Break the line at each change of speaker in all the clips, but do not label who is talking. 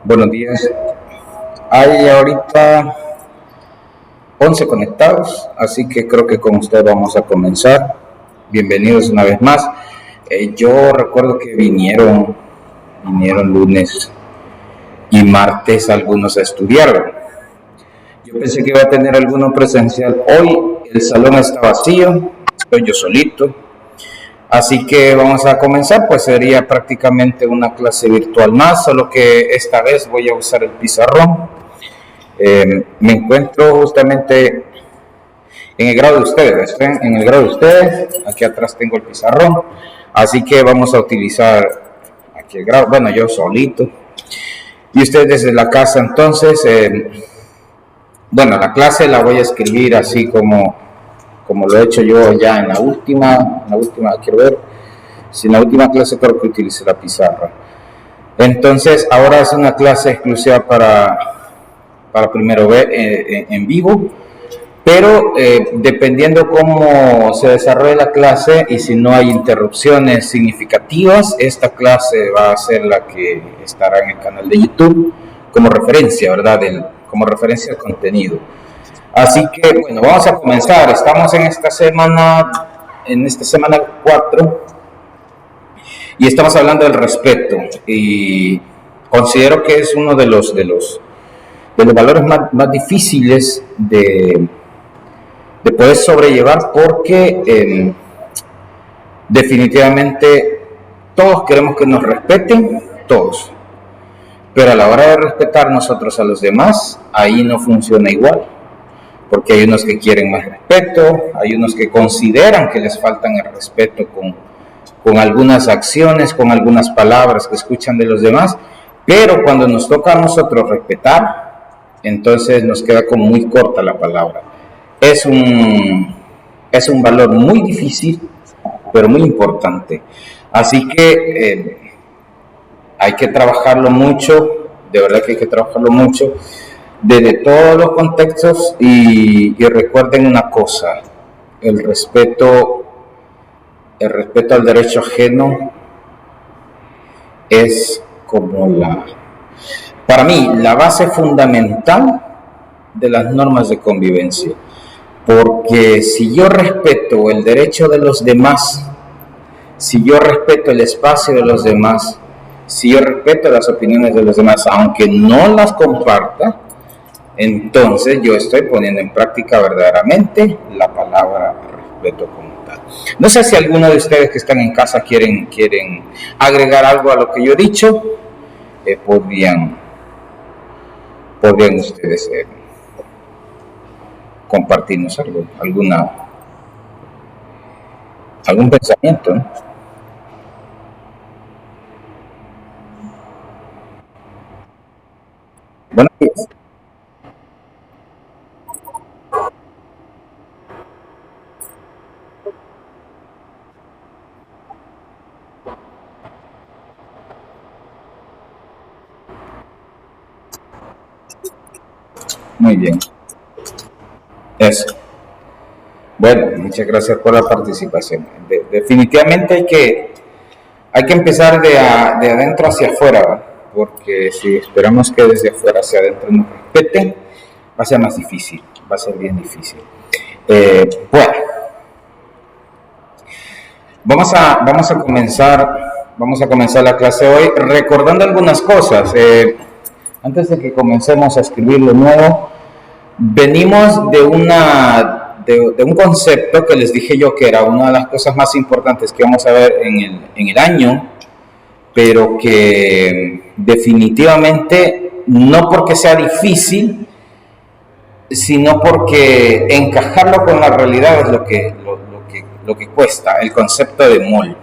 Buenos días. Hay ahorita 11 conectados, así que creo que con usted vamos a comenzar. Bienvenidos una vez más. Yo recuerdo que vinieron lunes y martes algunos a estudiar. Yo pensé que iba a tener alguno presencial. Hoy el salón está vacío, estoy yo solito. Así que vamos a comenzar, pues sería prácticamente una clase virtual más, solo que esta vez voy a usar el pizarrón. Me encuentro justamente en el grado de ustedes, en el grado de ustedes, aquí atrás tengo el pizarrón, así que vamos a utilizar aquí el grado, bueno, yo solito, y ustedes desde la casa. Entonces, bueno, la clase la voy a escribir así como lo he hecho yo ya en la última, quiero ver, si en la última clase creo que utilicé la pizarra. Entonces, ahora es una clase exclusiva para primero ver en vivo, pero dependiendo cómo se desarrolle la clase y si no hay interrupciones significativas, esta clase va a ser la que estará en el canal de YouTube como referencia, ¿verdad? Como referencia al contenido. Así que, bueno, vamos a comenzar. Estamos en esta semana 4, y estamos hablando del respeto. Y considero que es uno de los valores más difíciles de poder sobrellevar, porque definitivamente todos queremos que nos respeten, todos. Pero a la hora de respetar nosotros a los demás, ahí no funciona igual. Porque hay unos que quieren más respeto, hay unos que consideran que les faltan el respeto con algunas acciones, con algunas palabras que escuchan de los demás, pero cuando nos toca a nosotros respetar, entonces nos queda como muy corta la palabra. Es un valor muy difícil, pero muy importante. Así que hay que trabajarlo mucho, de verdad que hay que trabajarlo mucho, desde todos los contextos, y recuerden una cosa: el respeto al derecho ajeno es como para mí, la base fundamental de las normas de convivencia. Porque si yo respeto el derecho de los demás, si yo respeto el espacio de los demás, si yo respeto las opiniones de los demás, aunque no las comparta, entonces yo estoy poniendo en práctica verdaderamente la palabra respeto como tal. No sé si alguno de ustedes que están en casa quieren agregar algo a lo que yo he dicho. Podrían ustedes compartirnos algún pensamiento, ¿no? Buenos días. Muy bien. Eso. Bueno, muchas gracias por la participación. Definitivamente hay que empezar de adentro hacia afuera, ¿verdad? Porque si esperamos que desde afuera hacia adentro nos respeten, va a ser más difícil, va a ser bien difícil. Bueno, vamos a comenzar la clase hoy recordando algunas cosas. Antes de que comencemos a escribir lo nuevo, venimos de un concepto que les dije yo que era una de las cosas más importantes que vamos a ver en el año, pero que definitivamente no porque sea difícil, sino porque encajarlo con la realidad es lo que cuesta, el concepto de mol.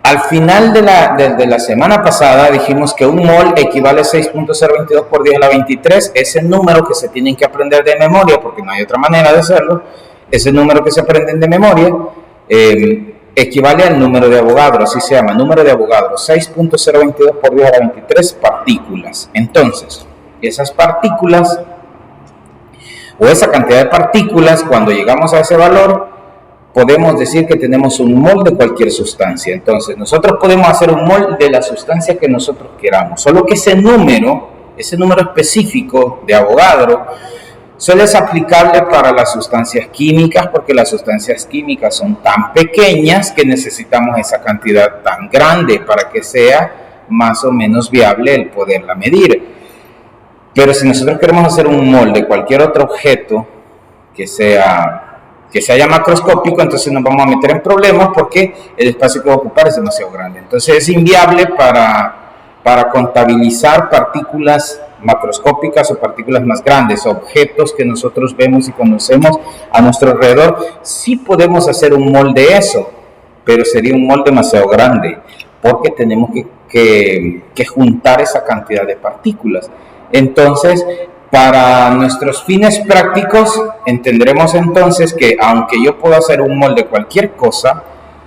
Al final de la semana pasada dijimos que un mol equivale a 6.022 por 10 a la 23. Ese número que se tienen que aprender de memoria, porque no hay otra manera de hacerlo, ese número que se aprenden de memoria equivale al número de Avogadro, así se llama, número de Avogadro, 6.022 por 10 a la 23 partículas. Entonces, esas partículas, o esa cantidad de partículas, cuando llegamos a ese valor, podemos decir que tenemos un mol de cualquier sustancia. Entonces, nosotros podemos hacer un mol de la sustancia que nosotros queramos, solo que ese número específico de Avogadro, solo es aplicable para las sustancias químicas, porque las sustancias químicas son tan pequeñas que necesitamos esa cantidad tan grande para que sea más o menos viable el poderla medir. Pero si nosotros queremos hacer un mol de cualquier otro objeto que sea ya macroscópico, entonces nos vamos a meter en problemas porque el espacio que va a ocupar es demasiado grande. Entonces es inviable para contabilizar partículas macroscópicas o partículas más grandes, objetos que nosotros vemos y conocemos a nuestro alrededor. Sí podemos hacer un mol de eso, pero sería un mol demasiado grande porque tenemos que juntar esa cantidad de partículas. Entonces, para nuestros fines prácticos, entenderemos entonces que aunque yo pueda hacer un mol de cualquier cosa,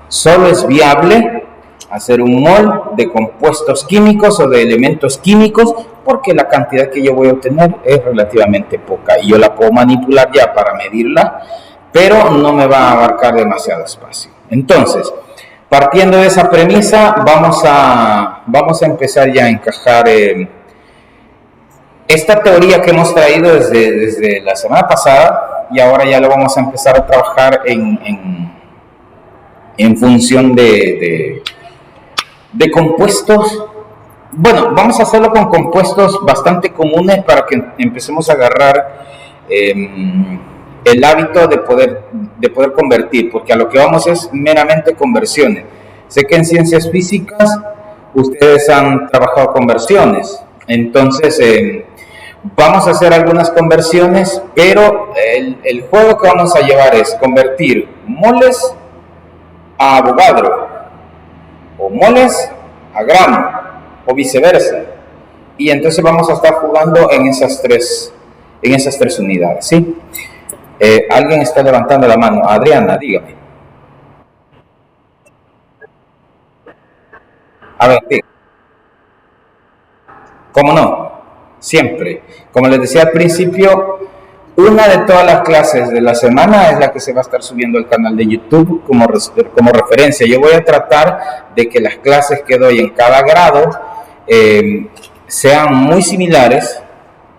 solo es viable hacer un mol de compuestos químicos o de elementos químicos, porque la cantidad que yo voy a obtener es relativamente poca y yo la puedo manipular ya para medirla, pero no me va a abarcar demasiado espacio. Entonces, partiendo de esa premisa, vamos a empezar ya a encajar esta teoría que hemos traído desde la semana pasada, y ahora ya lo vamos a empezar a trabajar en función de compuestos. Bueno, vamos a hacerlo con compuestos bastante comunes para que empecemos a agarrar el hábito de poder convertir, porque a lo que vamos es meramente conversiones. Sé que en ciencias físicas ustedes han trabajado conversiones, entonces vamos a hacer algunas conversiones, pero el juego que vamos a llevar es convertir moles a Avogadro, o moles a gramo, o viceversa. Y entonces vamos a estar jugando en esas tres unidades, ¿sí? Alguien está levantando la mano. Adriana, dígame. A ver, sí. ¿Cómo no? Siempre. Como les decía al principio, una de todas las clases de la semana es la que se va a estar subiendo al canal de YouTube como referencia. Yo voy a tratar de que las clases que doy en cada grado sean muy similares.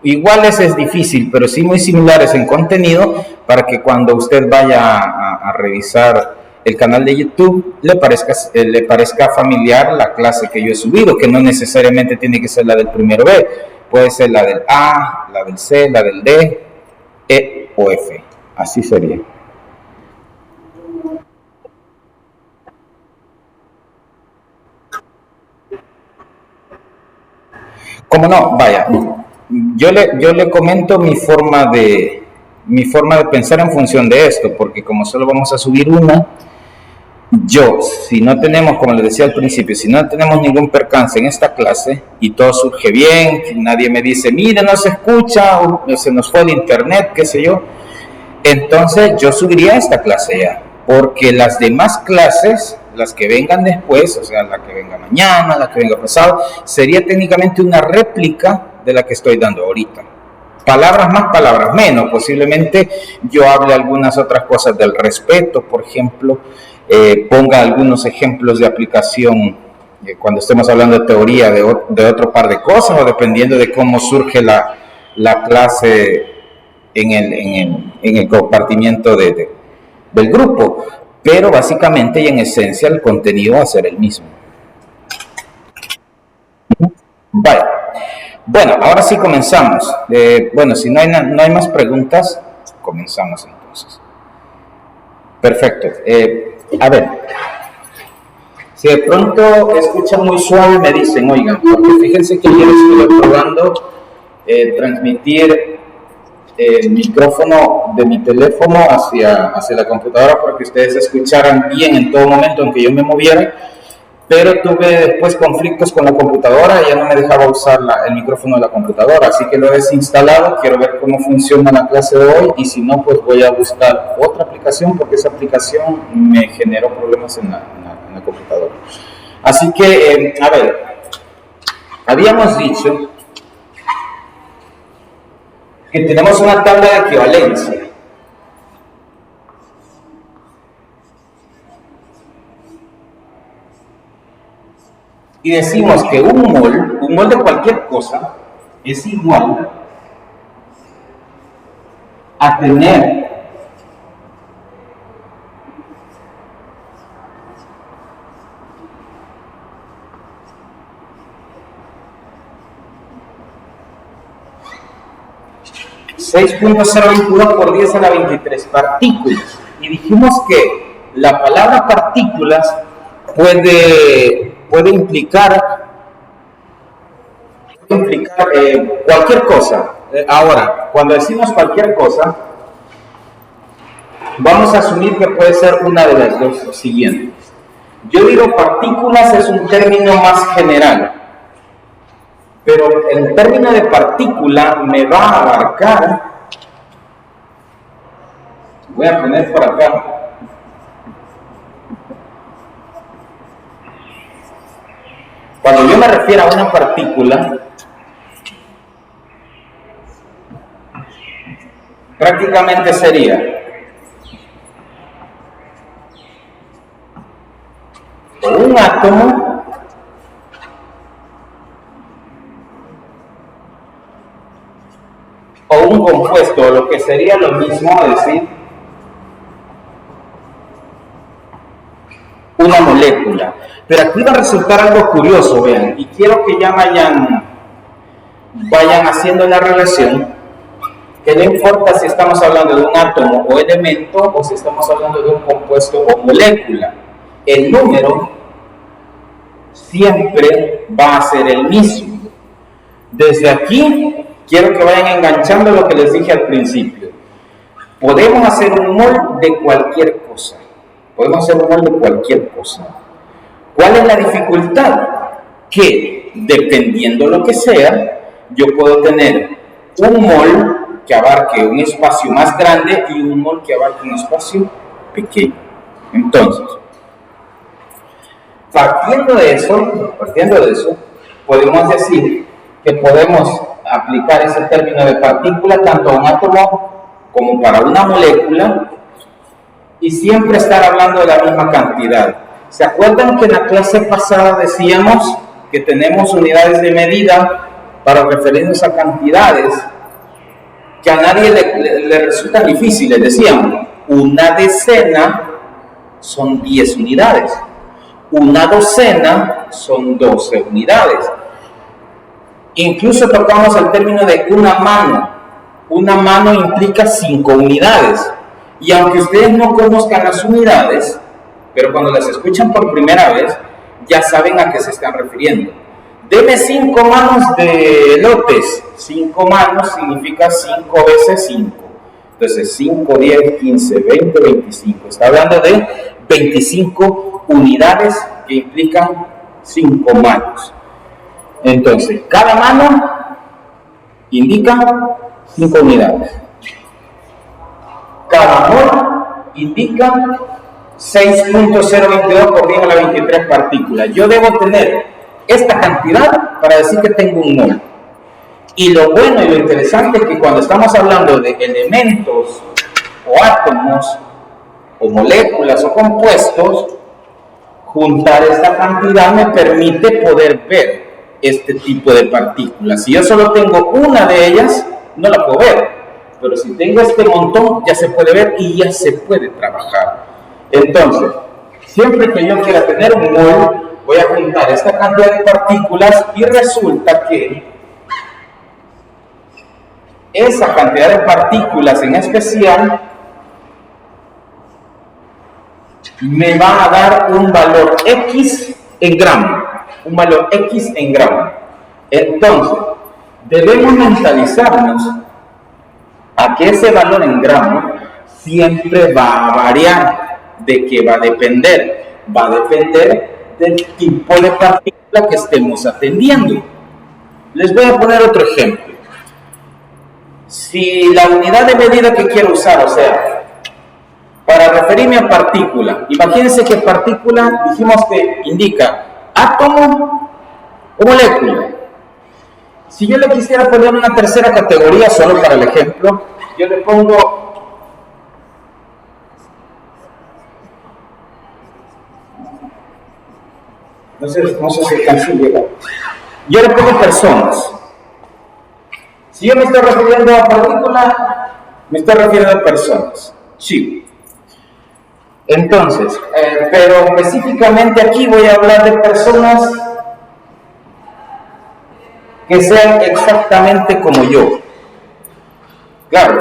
Iguales es difícil, pero sí muy similares en contenido, para que cuando usted vaya a revisar el canal de YouTube le parezca familiar la clase que yo he subido, que no necesariamente tiene que ser la del primero B, puede ser la del A, la del C, la del D, E o F, así sería. ¿Cómo no? Vaya, yo le comento mi forma de pensar en función de esto, porque como solo vamos a subir una, si no tenemos, como les decía al principio, si no tenemos ningún percance en esta clase y todo surge bien, nadie me dice, mire, no se escucha, o se nos fue el internet, qué sé yo, entonces yo subiría esta clase ya, porque las demás clases, las que vengan después, o sea, la que venga mañana, la que venga pasado, sería técnicamente una réplica de la que estoy dando ahorita. Palabras más, palabras menos. Posiblemente yo hable algunas otras cosas del respeto, por ejemplo, ponga algunos ejemplos de aplicación cuando estemos hablando de teoría de otro par de cosas, o dependiendo de cómo surge la clase en el compartimiento del grupo. Pero básicamente y en esencia el contenido va a ser el mismo. Vale. Bueno, ahora sí comenzamos. Bueno, si no hay más preguntas, comenzamos entonces. Perfecto. A ver, si de pronto escuchan muy suave, me dicen, oigan, porque fíjense que ayer estuve probando transmitir el micrófono de mi teléfono hacia la computadora para que ustedes escucharan bien en todo momento, aunque yo me moviera, pero tuve después conflictos con la computadora y ya no me dejaba usar el micrófono de la computadora, así que lo he desinstalado. Quiero ver cómo funciona la clase de hoy, y si no, pues voy a buscar otra aplicación, porque esa aplicación me generó problemas en la computadora. Así que, a ver, habíamos dicho que tenemos una tabla de equivalencia. y decimos que un mol de cualquier cosa, es igual a tener 6.022 por 10 a la 23 partículas. Y dijimos que la palabra partículas puede implicar cualquier cosa. Ahora, cuando decimos cualquier cosa, vamos a asumir que puede ser una de las dos siguientes. Yo digo partículas es un término más general, pero el término de partícula me va a abarcar, voy a poner por acá, cuando yo me refiero a una partícula, prácticamente sería un átomo o un compuesto, lo que sería lo mismo decir una molécula. Pero aquí va a resultar algo curioso, vean, y quiero que ya vayan haciendo la relación, que no importa si estamos hablando de un átomo o elemento, o si estamos hablando de un compuesto o molécula, el número siempre va a ser el mismo. Desde aquí, quiero que vayan enganchando lo que les dije al principio. Podemos hacer un mol de cualquier cosa. Podemos hacer un mol de cualquier cosa. ¿Cuál es la dificultad? Que, dependiendo lo que sea, yo puedo tener un mol que abarque un espacio más grande y un mol que abarque un espacio pequeño. Entonces, partiendo de eso, podemos decir que podemos aplicar ese término de partícula tanto a un átomo como para una molécula y siempre estar hablando de la misma cantidad. ¿Se acuerdan que en la clase pasada decíamos que tenemos unidades de medida para referirnos a cantidades que a nadie le resultan difíciles? Decíamos, una decena son 10 unidades, una docena son 12 unidades. Incluso tocamos el término de una mano. Una mano implica 5 unidades. Y aunque ustedes no conozcan las unidades, pero cuando las escuchan por primera vez, ya saben a qué se están refiriendo. Deme 5 manos de elotes. 5 manos significa 5 veces 5. Entonces 5, 10, 15, 20, 25. Está hablando de 25 unidades que implican 5 manos. Entonces, cada mano indica 5 unidades. Cada mol indica 6.022 por 10 a la 23 partículas. Yo debo tener esta cantidad para decir que tengo un mol. Y lo bueno y lo interesante es que cuando estamos hablando de elementos o átomos o moléculas o compuestos, juntar esta cantidad me permite poder ver este tipo de partículas. Si yo solo tengo una de ellas, no la puedo ver, pero si tengo este montón, ya se puede ver y ya se puede trabajar. Entonces, siempre que yo quiera tener un mol, voy a juntar esta cantidad de partículas y resulta que esa cantidad de partículas en especial me va a dar un valor X en gramo. Un valor X en gramo. Entonces, debemos mentalizarnos a que ese valor en gramo siempre va a variar. ¿De qué va a depender? Va a depender del tipo de partícula que estemos atendiendo. Les voy a poner otro ejemplo. Si la unidad de medida que quiero usar, o sea, para referirme a partícula, imagínense que partícula dijimos que indica átomo o molécula. Si yo le quisiera poner una tercera categoría, solo para el ejemplo, yo le pongo No sé si alcanzó a llegar. Yo le pongo personas. Si yo me estoy refiriendo a partículas, me estoy refiriendo a personas. Sí. Entonces, pero específicamente aquí voy a hablar de personas que sean exactamente como yo. Claro,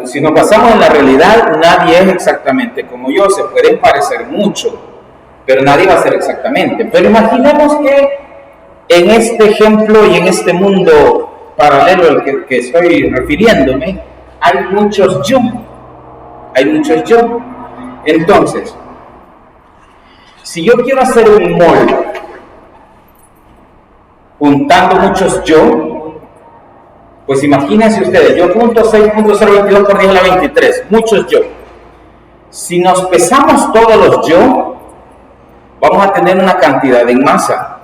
si nos basamos en la realidad, nadie es exactamente como yo. Se pueden parecer mucho, pero nadie va a ser exactamente. Pero imaginemos que en este ejemplo y en este mundo paralelo al que estoy refiriéndome, hay muchos yo. Hay muchos yo. Entonces, si yo quiero hacer un molde juntando muchos yo, pues imagínense ustedes, yo junto 6.022 por 10 a la 23, muchos yo. Si nos pesamos todos los yo, vamos a tener una cantidad en masa.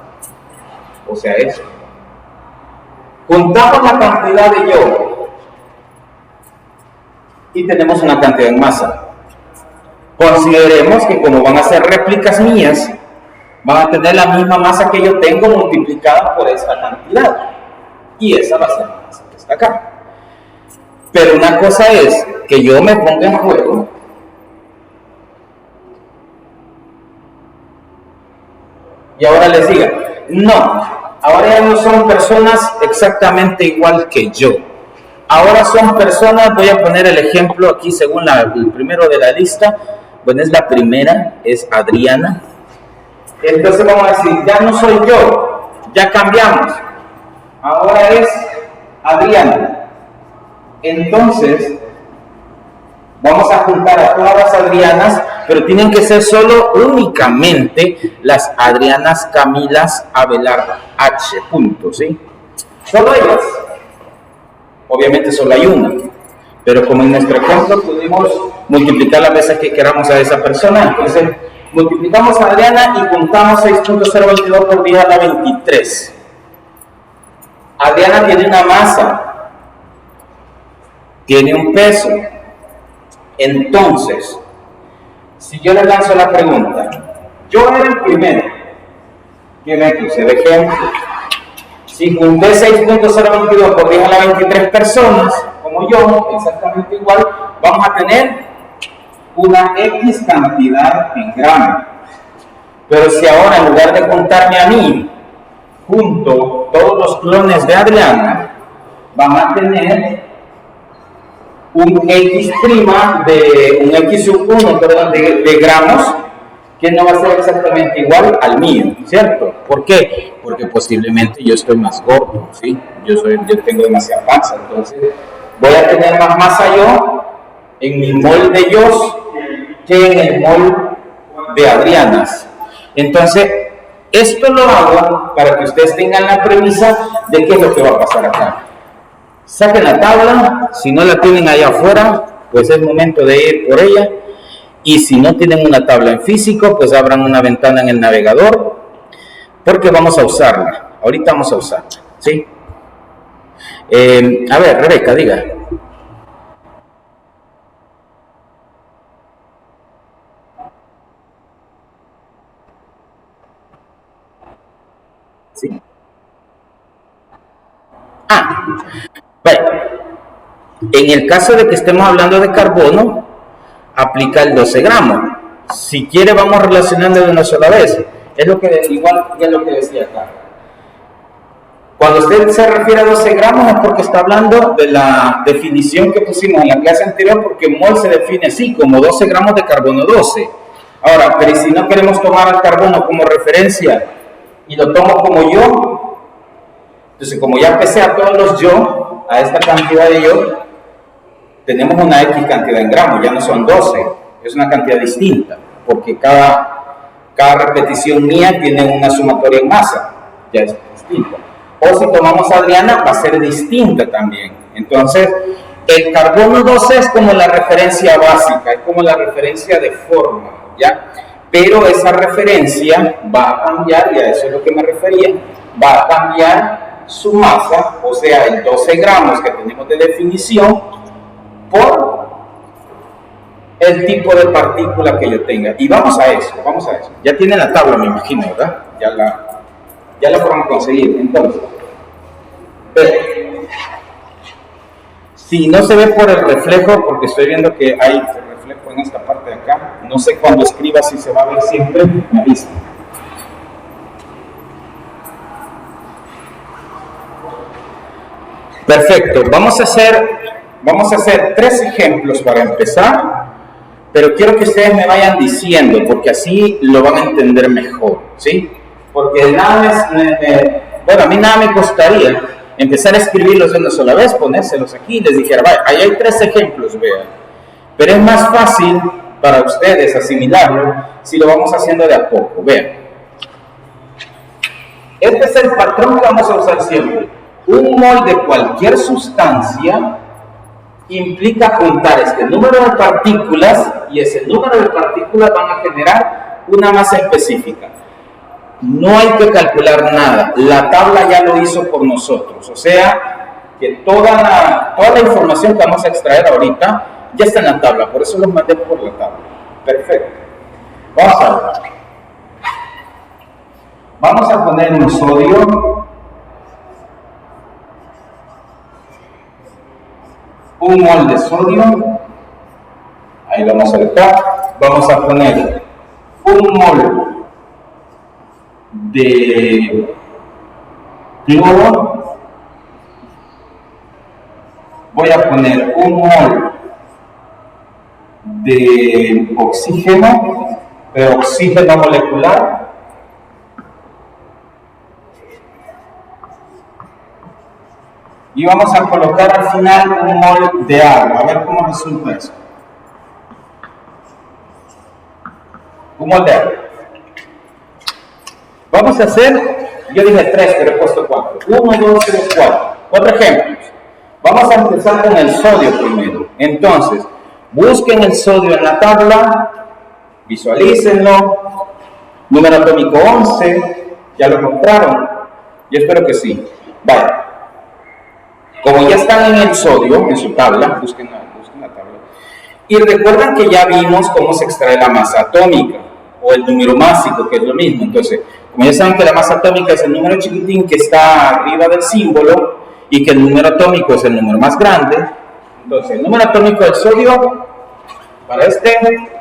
O sea, eso. Juntamos la cantidad de yo y tenemos una cantidad en masa. Consideremos que como van a ser réplicas mías, van a tener la misma masa que yo tengo multiplicada por esta cantidad. Y esa va a ser la masa que está acá. Pero una cosa es que yo me ponga en juego y ahora les diga, no, ahora ya no son personas exactamente igual que yo. Ahora son personas, voy a poner el ejemplo aquí según el primero de la lista. Bueno, es la primera, es Adriana. Entonces vamos a decir, ya no soy yo, ya cambiamos. Ahora es Adriana. Entonces, vamos a juntar a todas las Adrianas, pero tienen que ser solo únicamente las Adrianas Camilas Abelardo H. ¿Sí? Solo ellas. Obviamente solo hay una. Pero como en nuestro ejemplo pudimos multiplicar las veces que queramos a esa persona, entonces multiplicamos a Adriana y juntamos 6.022 por 10 a la 23. Adriana tiene una masa, tiene un peso. Entonces, si yo le lanzo la pregunta, yo era el primero que me puse de ejemplo. Si junté 6.022 por 10 a la 23 personas, como yo, exactamente igual, vamos a tener una X cantidad en gramos. Pero si ahora en lugar de contarme a mí, junto todos los clones de Adriana, van a tener un X' de un X sub 1, perdón, de gramos, que no va a ser exactamente igual al mío, ¿cierto? ¿Por qué? Porque posiblemente yo estoy más gordo, ¿sí? Yo tengo demasiada panza, entonces voy a tener más masa yo en mi mol de yo que en el mol de Adrianas. Entonces, esto lo hago para que ustedes tengan la premisa de qué es lo que va a pasar acá. Saquen la tabla, si no la tienen allá afuera, pues es momento de ir por ella. Y si no tienen una tabla en físico, pues abran una ventana en el navegador, porque vamos a usarla. Ahorita vamos a usarla, ¿sí? A ver, Rebeca, diga. ¿Sí? Bueno, en el caso de que estemos hablando de carbono, aplica el 12 gramos. Si quiere, vamos relacionando de una sola vez. Es lo que, igual que lo que decía acá. Cuando usted se refiere a 12 gramos es porque está hablando de la definición que pusimos en la clase anterior, porque mol se define así, como 12 gramos de carbono 12. Ahora, pero si no queremos tomar al carbono como referencia y lo tomo como yo, entonces como ya pesé a todos los yo, a esta cantidad de yo, tenemos una X cantidad en gramos, ya no son 12, es una cantidad distinta, porque cada repetición mía tiene una sumatoria en masa, ya es distinta. O si tomamos a Adriana, va a ser distinta también. Entonces, el carbono 12 es como la referencia básica, es como la referencia de forma, ¿ya? Pero esa referencia va a cambiar, y a eso es lo que me refería, va a cambiar su masa, o sea, el 12 gramos que tenemos de definición, por el tipo de partícula que yo tenga. Y vamos a eso. Ya tienen la tabla, me imagino, ¿verdad? ya la podemos conseguir. Entonces, si no se ve por el reflejo, porque estoy viendo que hay reflejo en esta parte de acá, no sé cuando escriba si se va a ver siempre, me avisa. Perfecto, vamos a hacer 3 ejemplos para empezar, pero quiero que ustedes me vayan diciendo, porque así lo van a entender mejor, ¿sí? Porque nada bueno, a mí nada me costaría empezar a escribirlos de una sola vez, ponérselos aquí y les dijera, vaya, ahí hay 3 ejemplos, vean. Pero es más fácil para ustedes asimilarlo si lo vamos haciendo de a poco, vean. Este es el patrón que vamos a usar siempre. Un mol de cualquier sustancia implica juntar este número de partículas y ese número de partículas van a generar una masa específica. No hay que calcular nada, la tabla ya lo hizo por nosotros, o sea que toda la información que vamos a extraer ahorita ya está en la tabla, por eso los mandé por la tabla. Perfecto. Vamos a ver. Vamos a poner un sodio, un mol de sodio, ahí lo vamos a colocar. Vamos a poner un mol de cloro, voy a poner un mol de oxígeno, oxígeno molecular, y vamos a colocar al final un mol de agua, a ver cómo resulta eso. Un mol de agua. Vamos a hacer, yo dije 3, pero he puesto 4. 1, 2, 3, 4. 4 ejemplos. Vamos a empezar con el sodio primero. Entonces, busquen el sodio en la tabla, visualícenlo. Número atómico 11, ¿ya lo encontraron? Yo espero que sí. Vale. Como ya están en el sodio, en su tabla, busquen la tabla. Y recuerden que ya vimos cómo se extrae la masa atómica, o el número másico, que es lo mismo. Entonces, como ya saben que la masa atómica es el número chiquitín que está arriba del símbolo, y que el número atómico es el número más grande, entonces el número atómico del sodio, para este,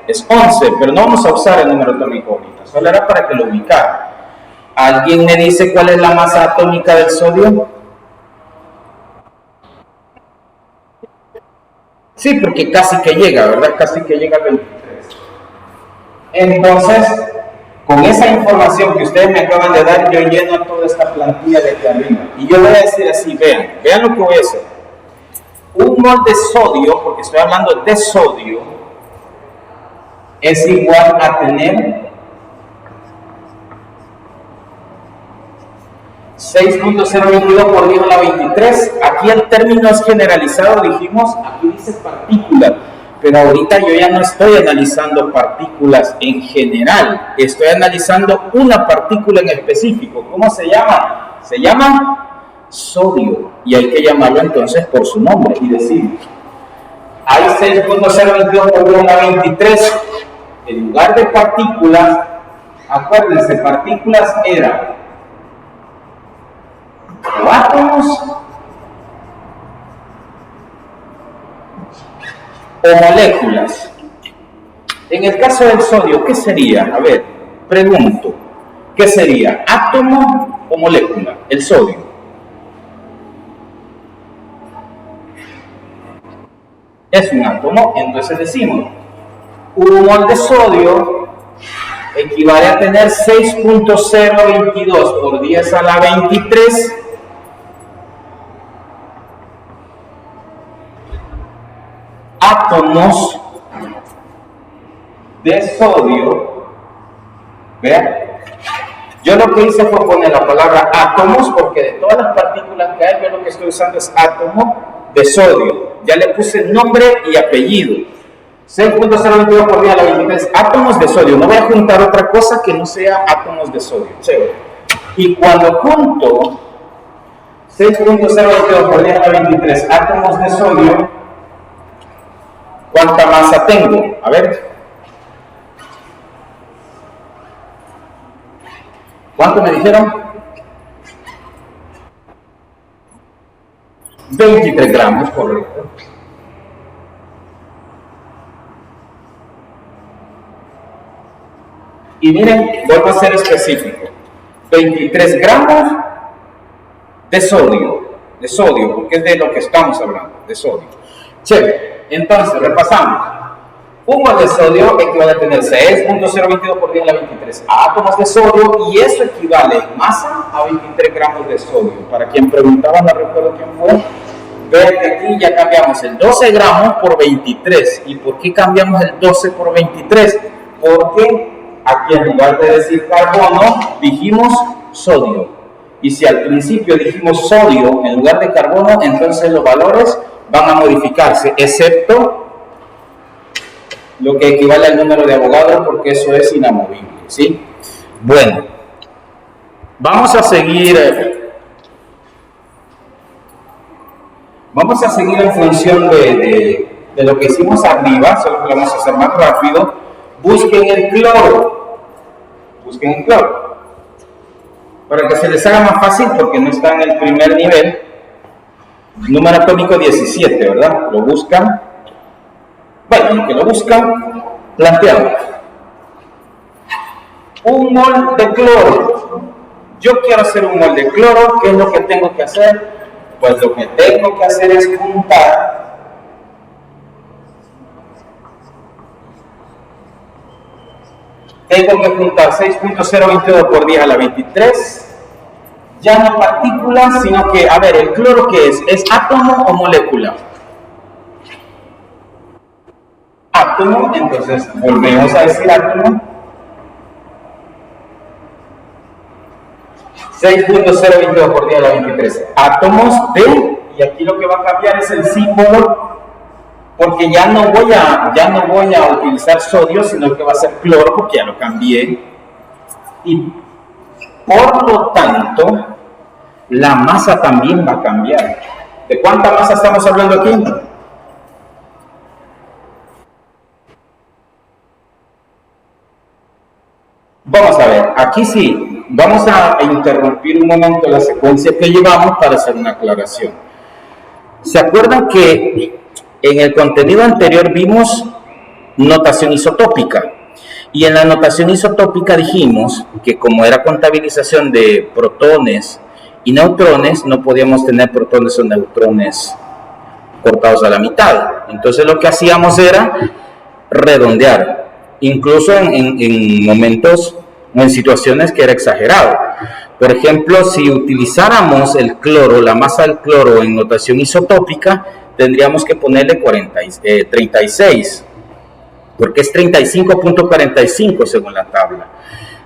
es 11, pero no vamos a usar el número atómico ahorita, solo era para que lo ubicaran. ¿Alguien me dice cuál es la masa atómica del sodio? Sí, porque casi que llega, ¿verdad? Casi que llega al 23. Entonces, con esa información que ustedes me acaban de dar, yo lleno toda esta plantilla de aquí arriba. Y yo voy a decir así, vean lo que voy a hacer. Un mol de sodio, porque estoy hablando de sodio, es igual a tener 6.022 por 10 a la 23. Aquí el término es generalizado, dijimos, aquí dice partícula, pero ahorita yo ya no estoy analizando partículas en general, estoy analizando una partícula en específico. ¿Cómo se llama? Se llama sodio, y hay que llamarlo entonces por su nombre y decir, hay 6.022 por 10 a la 23, en lugar de partículas, acuérdense, partículas eran o átomos o moléculas. En el caso del sodio, ¿qué sería? A ver, pregunto, ¿qué sería? ¿Átomo o molécula? El sodio. Es un átomo, entonces decimos, un mol de sodio equivale a tener 6.022 por 10 a la 23 átomos de sodio. Vean, yo lo que hice fue poner la palabra átomos porque de todas las partículas que hay, yo lo que estoy usando es átomo de sodio. Ya le puse nombre y apellido. 6.022 por 10 a la 23 átomos de sodio. No voy a juntar otra cosa que no sea átomos de sodio. Chévere. Y cuando junto 6.022 por 10 a la 23 átomos de sodio, ¿cuánta masa tengo? A ver. ¿Cuánto me dijeron? 23 gramos, correcto. Y miren, vuelvo a ser específico. 23 gramos de sodio, porque es de lo que estamos hablando, de sodio. Chévere, entonces repasamos. Un mol de sodio equivale a tener 6.022 por 10 a la 23 átomos de sodio, y eso equivale en masa a 23 gramos de sodio. Para quien preguntaba, no recuerdo quién fue, vean que aquí ya cambiamos el 12 gramos por 23. ¿Y por qué cambiamos el 12 por 23? Porque aquí en lugar de decir carbono, dijimos sodio. Y si al principio dijimos sodio en lugar de carbono, entonces los valores van a modificarse, excepto lo que equivale al número de Avogadro, porque eso es inamovible, ¿sí? Bueno, vamos a seguir en función de lo que hicimos arriba, solo que lo vamos a hacer más rápido. Busquen el cloro, para que se les haga más fácil, porque no está en el primer nivel. Número atómico 17, ¿verdad? Lo buscan. Bueno, lo que lo buscan, planteamos. Un mol de cloro. Yo quiero hacer un mol de cloro. ¿Qué es lo que tengo que hacer? Pues lo que tengo que hacer es juntar tengo que juntar 6.022 por 10 a la 23, ya no partículas, sino que, a ver, ¿el cloro qué es? ¿Es átomo o molécula? Átomo, entonces volvemos a decir átomo. 6.022 por 10 a la 23 átomos de, y aquí lo que va a cambiar es el símbolo, porque ya no voy a utilizar sodio, sino que va a ser cloro, porque ya lo cambié. Y por lo tanto, la masa también va a cambiar. ¿De cuánta masa estamos hablando aquí? Vamos a ver, aquí sí, vamos a interrumpir un momento la secuencia que llevamos para hacer una aclaración. ¿Se acuerdan que en el contenido anterior vimos notación isotópica? Y en la notación isotópica dijimos que como era contabilización de protones y neutrones, no podíamos tener protones o neutrones cortados a la mitad. Entonces lo que hacíamos era redondear, incluso en momentos o en situaciones que era exagerado. Por ejemplo, si utilizáramos el cloro, la masa del cloro en notación isotópica, tendríamos que ponerle 36, porque es 35.45 según la tabla.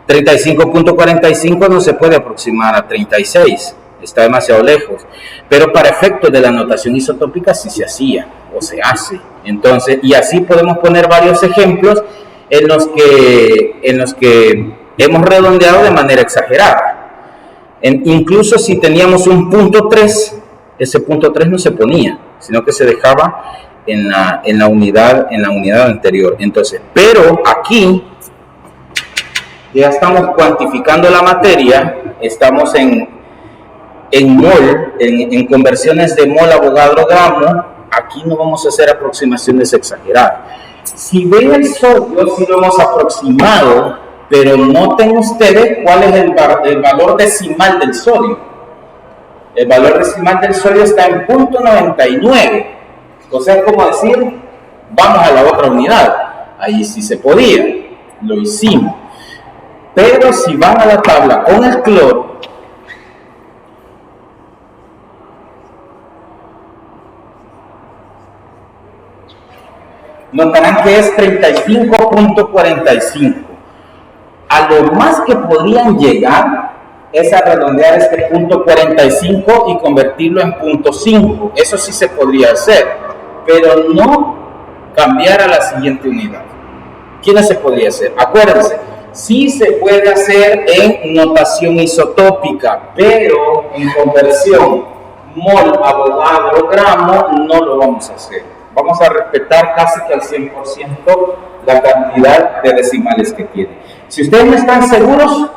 35.45 no se puede aproximar a 36, está demasiado lejos, pero para efectos de la notación isotópica sí se hacía o se hace. Entonces, y así podemos poner varios ejemplos en los que hemos redondeado de manera exagerada. Incluso si teníamos un punto 3, ese punto 3 no se ponía, sino que se dejaba en la unidad anterior. Entonces, pero aquí ya estamos cuantificando la materia, estamos en mol, en conversiones de mol a Avogadro gramo. Aquí no vamos a hacer aproximaciones exageradas. Si ven el sodio, sí lo hemos aproximado, pero noten ustedes cuál es el valor decimal del sodio. El valor decimal del sodio está en 0.99. O sea, es como decir, vamos a la otra unidad. Ahí sí se podía, lo hicimos. Pero si van a la tabla con el cloro, notarán que es 35.45. A lo más que podrían llegar es a redondear este punto 45 y convertirlo en punto 5. Eso sí se podría hacer, pero no cambiar a la siguiente unidad. ¿Qué no se podría hacer? Acuérdense, sí se puede hacer en notación isotópica, pero en conversión mol a Avogadro gramo no lo vamos a hacer. Vamos a respetar casi que al 100% la cantidad de decimales que tiene. Si ustedes no están seguros,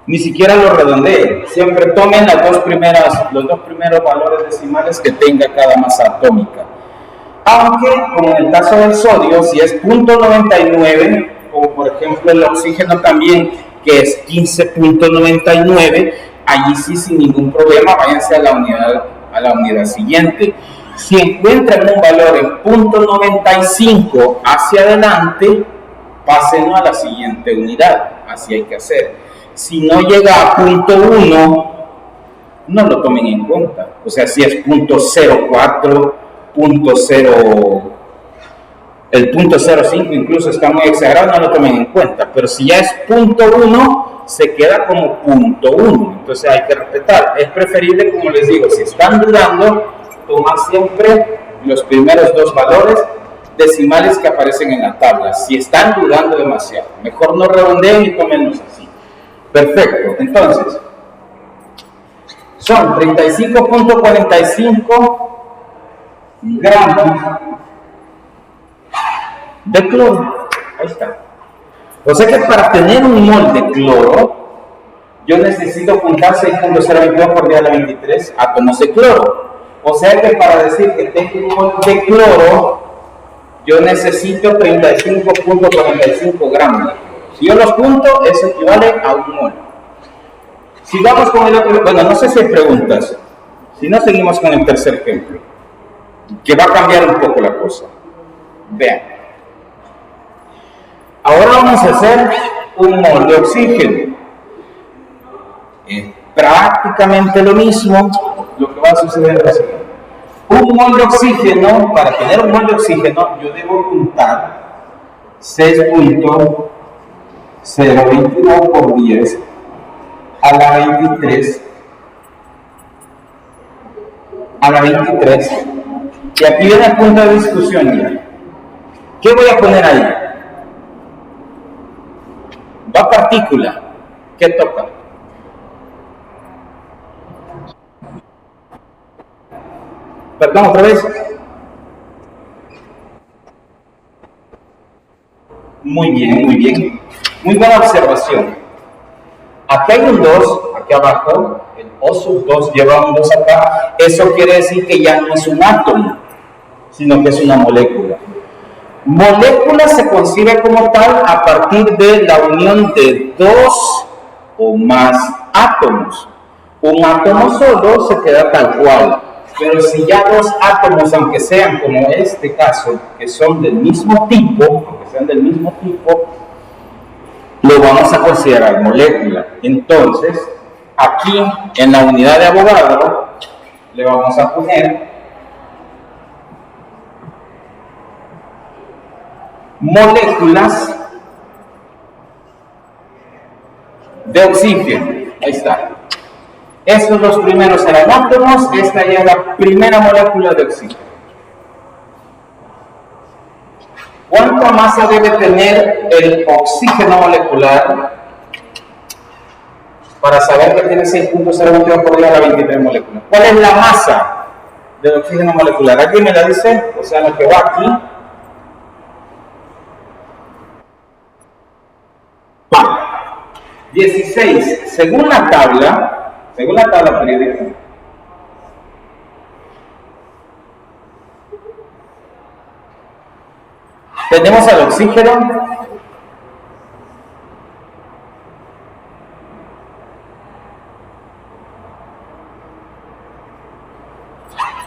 Ni siquiera lo redondeen, siempre tomen los dos primeros valores decimales que tenga cada masa atómica. Aunque, como en el caso del sodio, si es 0.99, como por ejemplo el oxígeno también, que es 15.99, allí sí sin ningún problema váyanse a la unidad siguiente. Si encuentran un valor en 0.95 hacia adelante, pásenlo a la siguiente unidad, así hay que hacer. Si no llega a 0.1, no lo tomen en cuenta. O sea, si es 0.04, el 0.05 incluso está muy exagerado, no lo tomen en cuenta. Pero si ya es 0.1, se queda como 0.1. Entonces hay que respetar. Es preferible, como les digo, si están dudando, tomar siempre los primeros dos valores decimales que aparecen en la tabla. Si están dudando demasiado, mejor no redondeen y tómenlos así. Perfecto. Entonces, son 35.45 gramos de cloro. Ahí está. O sea que para tener un mol de cloro, yo necesito juntar 6.022 por 10 a la 23 átomos de cloro. O sea que para decir que tengo un mol de cloro, yo necesito 35.45 gramos. Si yo los junto, eso equivale a un mol. Sigamos con el otro. Bueno, no sé si hay preguntas. Si no, seguimos con el tercer ejemplo, que va a cambiar un poco la cosa. Vean. Ahora vamos a hacer un mol de oxígeno. Prácticamente lo mismo. Lo que va a suceder es lo siguiente. Un mol de oxígeno, para tener un mol de oxígeno, yo debo juntar 6.022 por 10 a la 23. Y aquí viene el punto de discusión ya. ¿Qué voy a poner ahí? Va partícula. ¿Qué toca? Perdón, otra vez. Muy bien, muy bien. Muy buena observación. Aquí hay un 2, aquí abajo, el O sub 2 lleva un 2 acá. Eso quiere decir que ya no es un átomo, sino que es una molécula. Molécula se concibe como tal a partir de la unión de dos o más átomos. Un átomo solo se queda tal cual. Pero si ya dos átomos, aunque sean como este caso, que son del mismo tipo, lo vamos a considerar molécula. Entonces, aquí en la unidad de Avogadro, le vamos a poner moléculas de oxígeno. Ahí está. Estos dos primeros eran átomos, esta ya es la primera molécula de oxígeno. ¿Cuánta masa debe tener el oxígeno molecular para saber que tiene 6.022 por 10 a la 23 moléculas? ¿Cuál es la masa del oxígeno molecular? ¿Alguien me la dice? O sea, lo que va aquí. 16. Según la tabla periódica, tenemos al oxígeno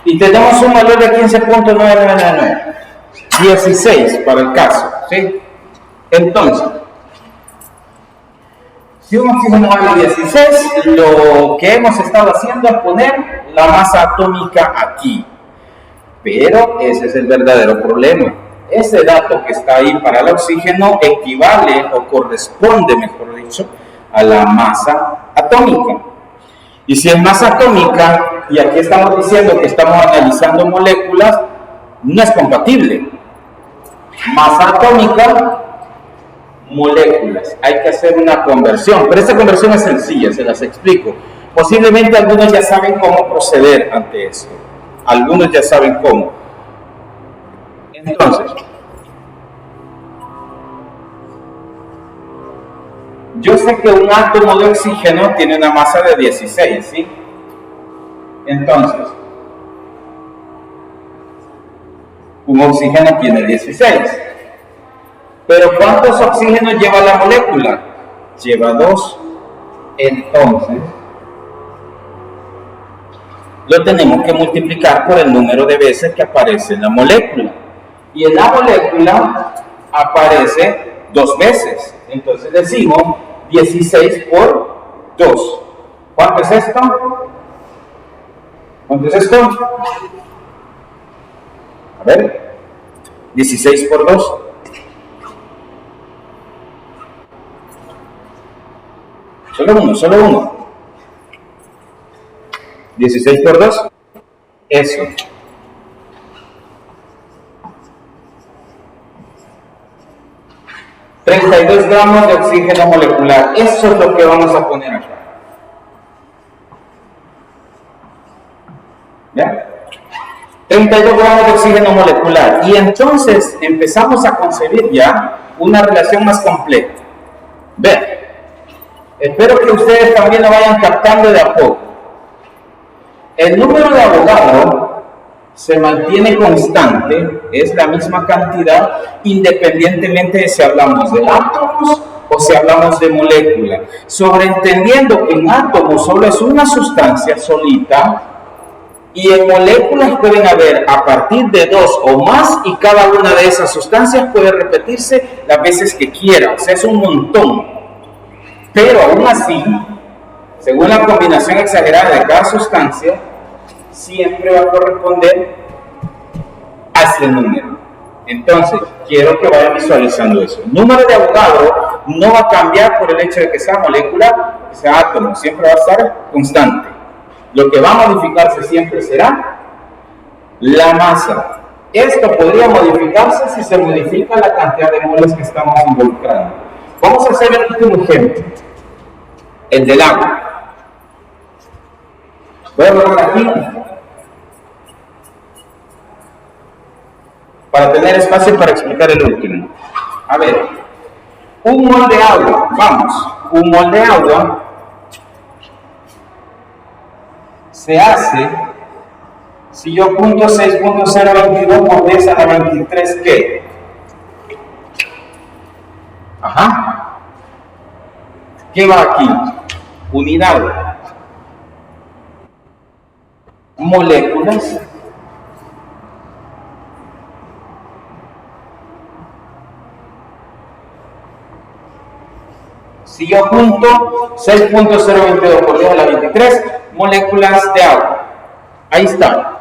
y tenemos un valor de 15.999, 16 para el caso, ¿sí? Entonces, si un oxígeno vale 16, lo que hemos estado haciendo es poner la masa atómica aquí. Pero ese es el verdadero problema. Ese dato que está ahí para el oxígeno equivale o corresponde, mejor dicho, a la masa atómica. Y si es masa atómica, y aquí estamos diciendo que estamos analizando moléculas, no es compatible. Masa atómica, moléculas. Hay que hacer una conversión, pero esta conversión es sencilla, se las explico. Posiblemente algunos ya saben cómo proceder ante esto. Algunos ya saben cómo. Entonces, Yo sé que un átomo de oxígeno tiene una masa de 16, ¿sí? Entonces, un oxígeno tiene 16. Pero ¿cuántos oxígenos lleva la molécula? Lleva 2. Entonces, lo tenemos que multiplicar por el número de veces que aparece en la molécula. Y en la molécula aparece 2 veces. Entonces decimos 16 por 2. ¿Cuánto es esto? ¿Cuánto es esto? A ver. 16 por 2. Solo uno. 16 por 2. Eso. $32 gramos de oxígeno molecular. Eso es lo que vamos a poner acá. ¿Ya? 32 gramos de oxígeno molecular. Y entonces empezamos a concebir ya una relación más completa. Vean. Espero que ustedes también lo vayan captando de a poco. El número de Avogadro se mantiene constante, es la misma cantidad, independientemente de si hablamos de átomos o si hablamos de molécula. Sobreentendiendo que en átomos solo es una sustancia solita y en moléculas pueden haber a partir de 2 o más y cada una de esas sustancias puede repetirse las veces que quiera, o sea, es un montón. Pero aún así, según la combinación exagerada de cada sustancia, siempre va a corresponder a ese número. Entonces, quiero que vayan visualizando eso. El número de Avogadro no va a cambiar por el hecho de que sea molécula o que sea átomo, siempre va a estar constante. Lo que va a modificarse siempre será la masa. Esto podría modificarse si se modifica la cantidad de moles que estamos involucrando. Vamos a hacer el último ejemplo, el del agua. Voy a borrar aquí para tener espacio para explicar el último. A ver, un mol de agua, vamos, un mol de agua se hace si yo punto 6.022 por 10 a la 23, ¿qué? Ajá. ¿Qué va aquí? Unidad. Moléculas. Si yo junto 6.022 por 10 a la 23 moléculas de agua. Ahí está.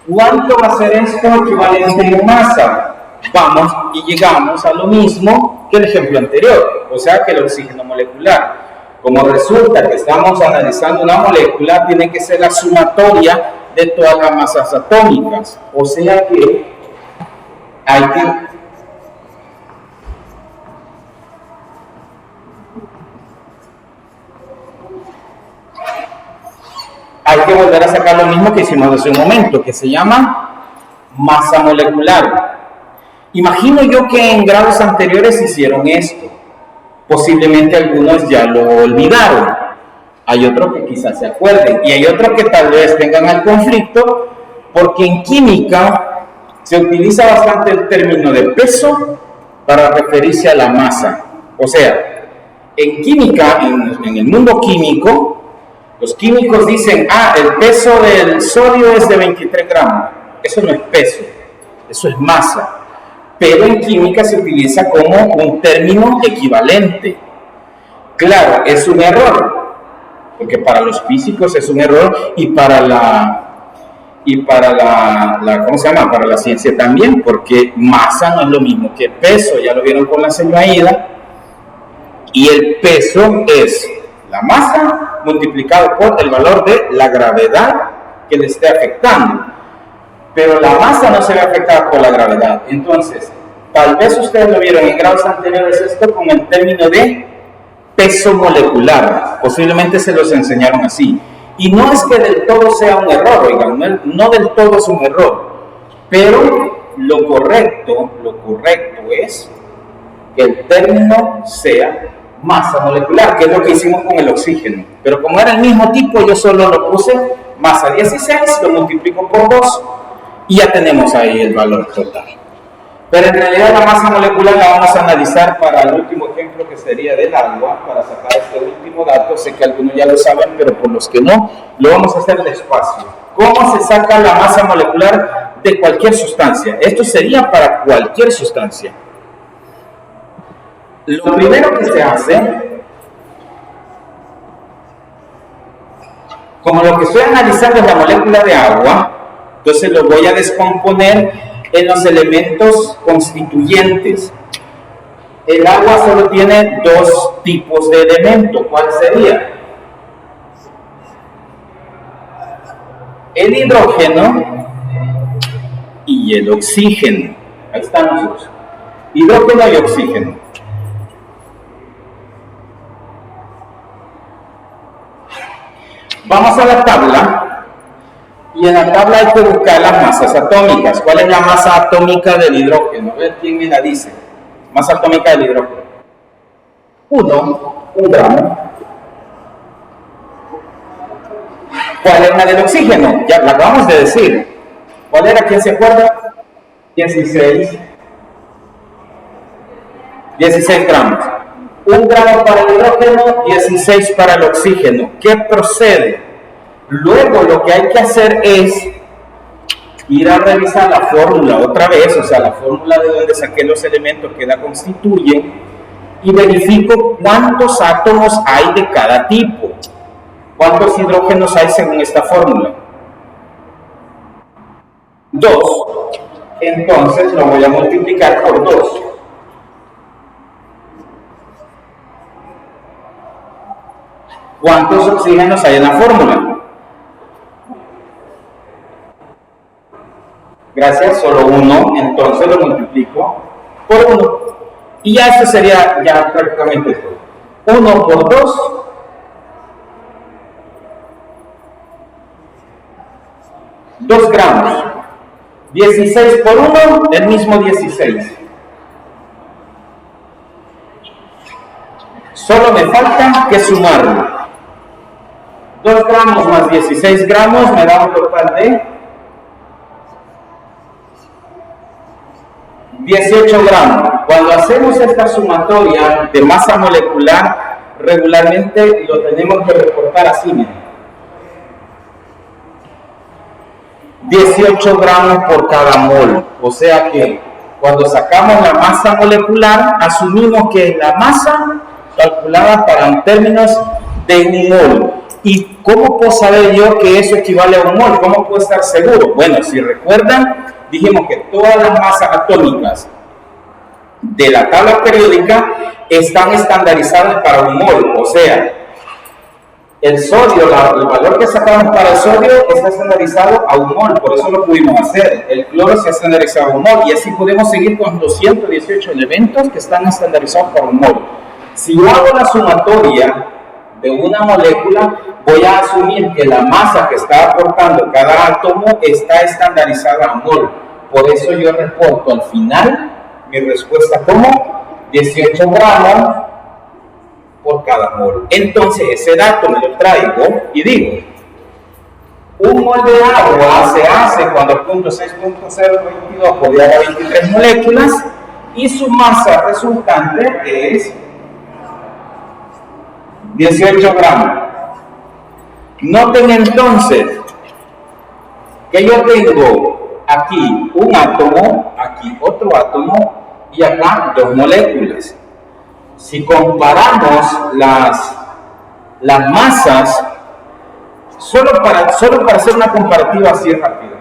¿Cuánto va a ser esto equivalente en masa? Vamos y llegamos a lo mismo que el ejemplo anterior, o sea que el oxígeno molecular. Como resulta que estamos analizando una molécula, tiene que ser la sumatoria de todas las masas atómicas, o sea que hay que volver a sacar lo mismo que hicimos hace un momento, que se llama masa molecular. Imagino yo que en grados anteriores hicieron esto. Posiblemente algunos ya lo olvidaron. Hay otros que quizás se acuerden. Y hay otros que tal vez tengan el conflicto, porque en química se utiliza bastante el término de peso para referirse a la masa. O sea, en química, en el mundo químico, los químicos dicen, el peso del sodio es de 23 gramos. Eso no es peso, eso es masa. Pero en química se utiliza como un término equivalente. Claro, es un error, porque para los físicos es un error y para ¿cómo se llama? Para la ciencia también, porque masa no es lo mismo que peso, ya lo vieron con la señoaída, y el peso es la masa multiplicado por el valor de la gravedad que le esté afectando. Pero la masa no se ve afectada por la gravedad. Entonces, tal vez ustedes lo vieron en grados anteriores esto con el término de peso molecular. Posiblemente se los enseñaron así. Y no es que del todo sea un error, oigan, no del todo es un error. Pero lo correcto es que el término sea masa molecular, que es lo que hicimos con el oxígeno. Pero como era el mismo tipo, yo solo lo puse masa 16, lo multiplico por 2 y ya tenemos ahí el valor total. Pero en realidad la masa molecular la vamos a analizar para el último ejemplo, que sería del agua, para sacar este último dato. Sé que algunos ya lo saben, pero por los que no, lo vamos a hacer despacio. ¿Cómo se saca la masa molecular de cualquier sustancia? Esto sería para cualquier sustancia. Lo primero que se hace, como lo que estoy analizando es la molécula de agua, entonces lo voy a descomponer en los elementos constituyentes. El agua solo tiene dos tipos de elementos. ¿Cuál sería? El hidrógeno y el oxígeno. Ahí están los dos. Hidrógeno y oxígeno. Vamos a la tabla. Y en la tabla hay que buscar las masas atómicas. ¿Cuál es la masa atómica del hidrógeno? A ver quién me la dice. Masa atómica del hidrógeno. 1 gramo. ¿Cuál es la del oxígeno? Ya la acabamos de decir. ¿Cuál era? ¿Quién se acuerda? 16 gramos. 1 gramo para el hidrógeno, 16 para el oxígeno. ¿Qué procede? Luego lo que hay que hacer es ir a revisar la fórmula otra vez, o sea, la fórmula de donde saqué los elementos que la constituyen, y verifico cuántos átomos hay de cada tipo. ¿Cuántos hidrógenos hay según esta fórmula? 2. Entonces lo voy a multiplicar por 2. ¿Cuántos oxígenos hay en la fórmula? Gracias, solo 1, entonces lo multiplico por 1. Y ya esto sería ya prácticamente todo. 1 por 2, 2 gramos. 16 por 1, el mismo 16. Solo me falta que sumarlo. 2 gramos más 16 gramos me da un total de 18 gramos. Cuando hacemos esta sumatoria de masa molecular, regularmente lo tenemos que reportar así, miren. 18 gramos por cada mol. O sea que cuando sacamos la masa molecular, asumimos que es la masa calculada para términos de un mol. ¿Y cómo puedo saber yo que eso equivale a un mol? ¿Cómo puedo estar seguro? Bueno, si recuerdan, dijimos que todas las masas atómicas de la tabla periódica están estandarizadas para un mol. O sea, el sodio, el valor que sacamos para el sodio está estandarizado a un mol, por eso lo pudimos hacer. El cloro se ha estandarizado a un mol y así podemos seguir con los 118 elementos que están estandarizados para un mol. Si yo hago la sumatoria de una molécula, voy a asumir que la masa que está aportando cada átomo está estandarizada a mol. Por eso yo reporto al final mi respuesta como 18 gramos por cada mol. Entonces ese dato me lo traigo y digo, un mol de agua se hace cuando el punto 6.022 podía dar 23 moléculas y su masa resultante es 18 gramos. Noten entonces que yo tengo aquí un átomo, aquí otro átomo y acá dos moléculas. Si comparamos las masas, solo para hacer una comparativa así rápida,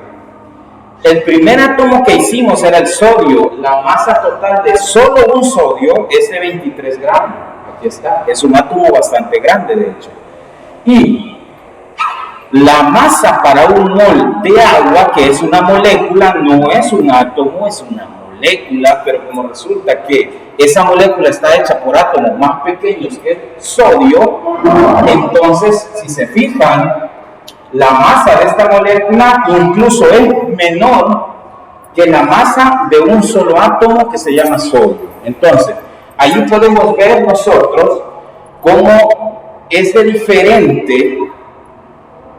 el primer átomo que hicimos era el sodio. La masa total de solo un sodio es de 23 gramos. Aquí está, es un átomo bastante grande de hecho. Y la masa para un mol de agua, que es una molécula, no es un átomo, es una molécula, pero como resulta que esa molécula está hecha por átomos más pequeños que el sodio, entonces, si se fijan, la masa de esta molécula incluso es menor que la masa de un solo átomo que se llama sodio. Entonces, ahí podemos ver nosotros cómo es de diferente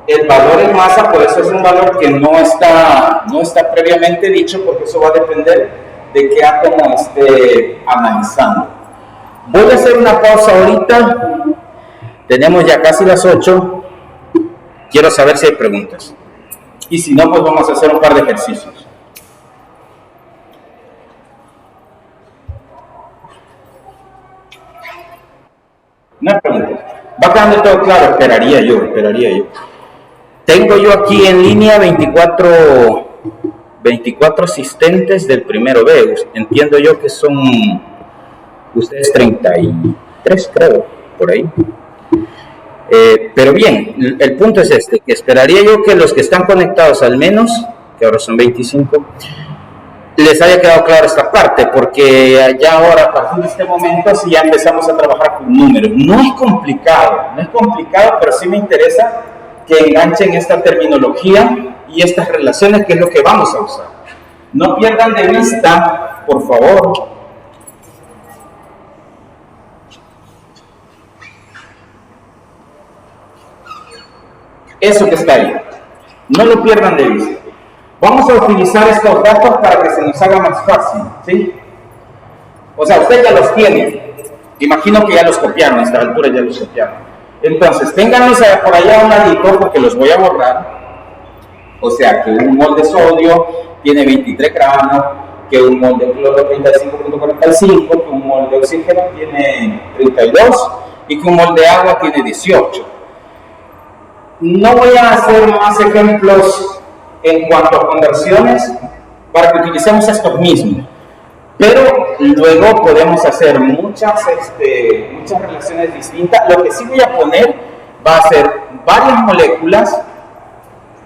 el valor en masa. Por eso es un valor que no está previamente dicho, porque eso va a depender de qué átomo esté analizando. Voy a hacer una pausa ahorita. Tenemos ya casi las 8. Quiero saber si hay preguntas. Y si no, pues vamos a hacer un par de ejercicios. No hay preguntas. Va quedando todo claro, esperaría yo. Tengo yo aquí en línea 24 asistentes del primero B. Entiendo yo que son ustedes 33, creo, por ahí. Pero bien, el punto es este, que esperaría yo que los que están conectados al menos, que ahora son 25, les haya quedado claro esta parte, porque ya ahora, a partir de este momento, sí ya empezamos a trabajar con números. No es complicado, pero sí me interesa que enganchen esta terminología y estas relaciones, que es lo que vamos a usar. No pierdan de vista, por favor, eso que está ahí. No lo pierdan de vista. Vamos a utilizar estos datos para que se nos haga más fácil, ¿sí? O sea, usted ya los tiene. Imagino que ya los copiaron, a esta altura ya los copiaron. Entonces, ténganlos por allá a un ladito, porque los voy a borrar. O sea, que un mol de sodio tiene 23 gramos, que un mol de cloro 35.45, que un mol de oxígeno tiene 32 y que un mol de agua tiene 18. No voy a hacer más ejemplos en cuanto a conversiones para que utilicemos estos mismos, pero luego podemos hacer muchas relaciones distintas. Lo que sí voy a poner va a ser varias moléculas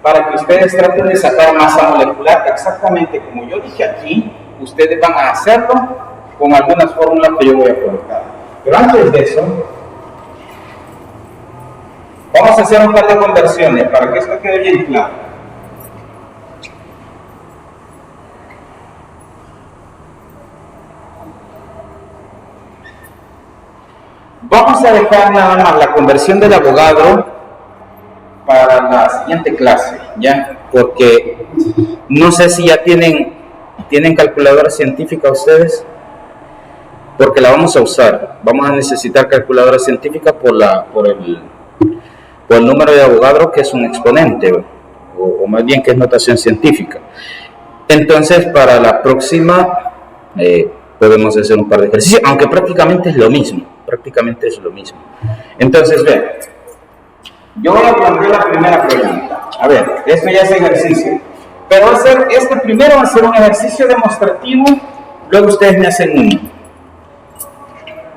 para que ustedes traten de sacar masa molecular exactamente como yo dije aquí. Ustedes van a hacerlo con algunas fórmulas que yo voy a colocar, pero antes de eso vamos a hacer un par de conversiones para que esto quede bien claro. Vamos a dejar nada más la conversión del Avogadro para la siguiente clase, ¿ya? Porque no sé si ya tienen calculadora científica ustedes, porque la vamos a usar. Vamos a necesitar calculadora científica por el número de Avogadro, que es un exponente, o más bien que es notación científica. Entonces, para la próxima podemos hacer un par de ejercicios, aunque prácticamente es lo mismo. Entonces, vean, yo voy a plantear la primera pregunta. A ver, esto ya es ejercicio, pero primero va a ser un ejercicio demostrativo, luego ustedes me hacen uno,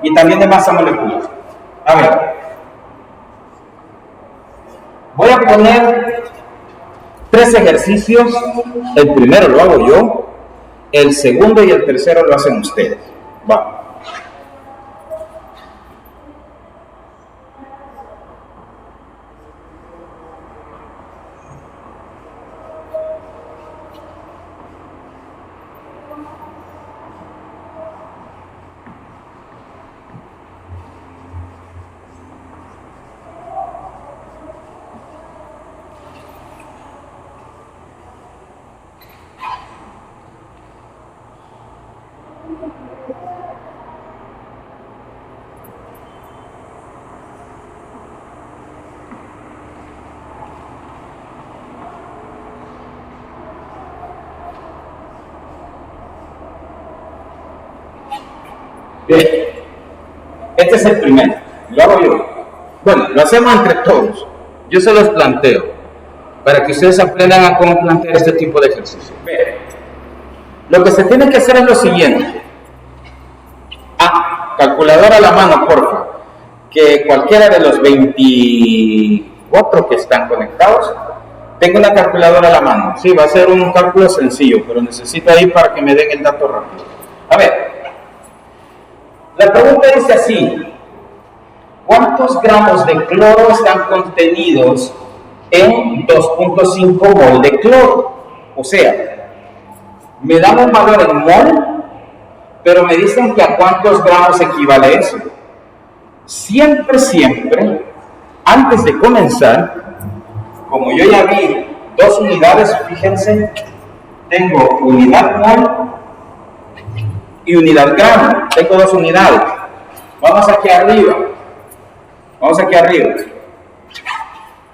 y también de masa molecular. A ver, voy a poner 3 ejercicios. El primero lo hago yo, el segundo y el tercero lo hacen ustedes. Va. Bien, este es el primero, lo hago yo. Bueno, lo hacemos entre todos. Yo se los planteo para que ustedes aprendan a cómo plantear este tipo de ejercicio. Bien, lo que se tiene que hacer es lo siguiente. Calculadora a la mano, porfa. Que cualquiera de los 24 que están conectados tenga una calculadora a la mano. Sí, va a ser un cálculo sencillo, pero necesito ahí para que me den el dato rápido. A ver, la pregunta dice así: ¿cuántos gramos de cloro están contenidos en 2.5 mol de cloro? O sea, me dan un valor en mol, pero me dicen que a cuántos gramos equivale eso. Siempre, antes de comenzar, como yo ya vi dos unidades, fíjense, tengo unidad mol y unidad gramo. Tengo dos unidades. Vamos aquí arriba.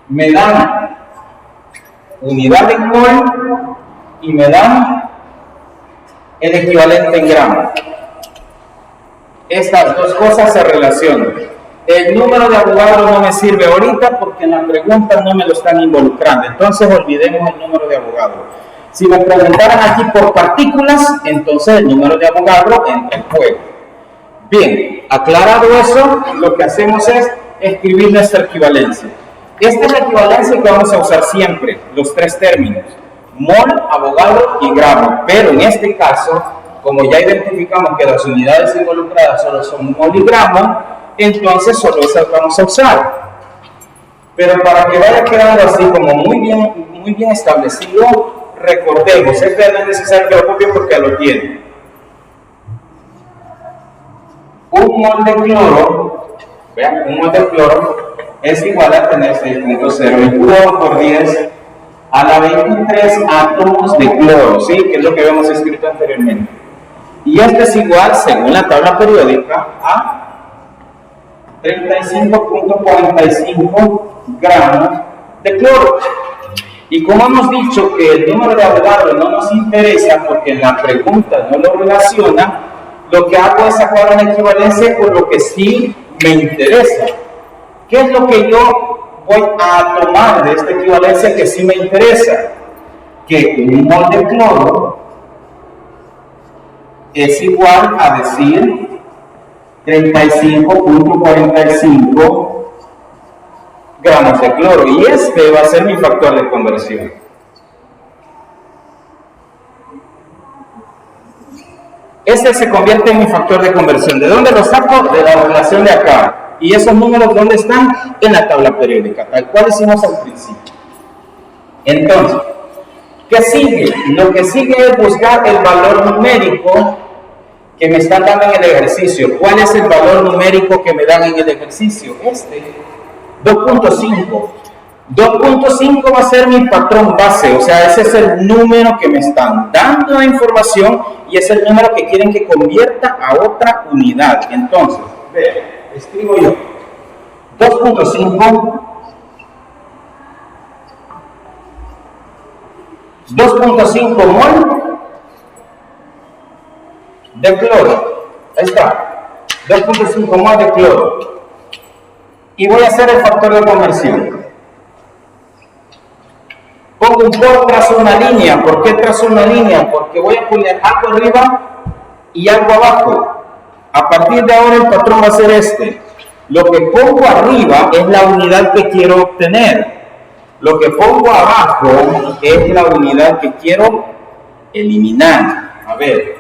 Me dan unidad en mol y me dan el equivalente en gramo. Estas dos cosas se relacionan. El número de Avogadro no me sirve ahorita porque en la pregunta no me lo están involucrando. Entonces olvidemos el número de Avogadro. Si me preguntaran aquí por partículas, entonces el número de Avogadro entra en juego. Bien, aclarado eso, lo que hacemos es escribir nuestra equivalencia. Esta es la equivalencia que vamos a usar siempre, los tres términos, mol, Avogadro y gramo. Pero en este caso, como ya identificamos que las unidades involucradas solo son mol y gramo, entonces solo esas vamos a usar. Pero para que vaya quedando así como muy bien establecido, recordemos, esto no es necesario que lo copien porque lo tienen. Un mol de cloro, vean, un mol de cloro es igual a tener 6.0 por 10 a la 23 átomos de cloro, ¿sí? Que es lo que habíamos escrito anteriormente. Y esto es igual, según la tabla periódica, a 35.45 gramos de cloro. Y como hemos dicho que el número de Avogadro no nos interesa porque en la pregunta no lo relaciona, lo que hago es sacar una equivalencia con lo que sí me interesa. ¿Qué es lo que yo voy a tomar de esta equivalencia que sí me interesa? Que un mol de cloro es igual a decir 35.45 gramos de cloro, y este va a ser mi factor de conversión. Este se convierte en mi factor de conversión. ¿De dónde lo saco? De la relación de acá. ¿Y esos números dónde están? En la tabla periódica, tal cual hicimos al principio. Entonces, ¿qué sigue? Lo que sigue es buscar el valor numérico que me están dando en el ejercicio. ¿Cuál es el valor numérico que me dan en el ejercicio? 2.5. 2.5 va a ser mi patrón base, o sea, ese es el número que me están dando de información y es el número que quieren que convierta a otra unidad. Entonces, vean, escribo yo 2.5 mol de cloro. Ahí está, 2.5 mol de cloro. Y voy a hacer el factor de conversión. Pongo un por, trazo una línea. ¿Por qué trazo una línea? Porque voy a poner algo arriba y algo abajo. A partir de ahora el patrón va a ser este. Lo que pongo arriba es la unidad que quiero obtener. Lo que pongo abajo es la unidad que quiero eliminar. A ver,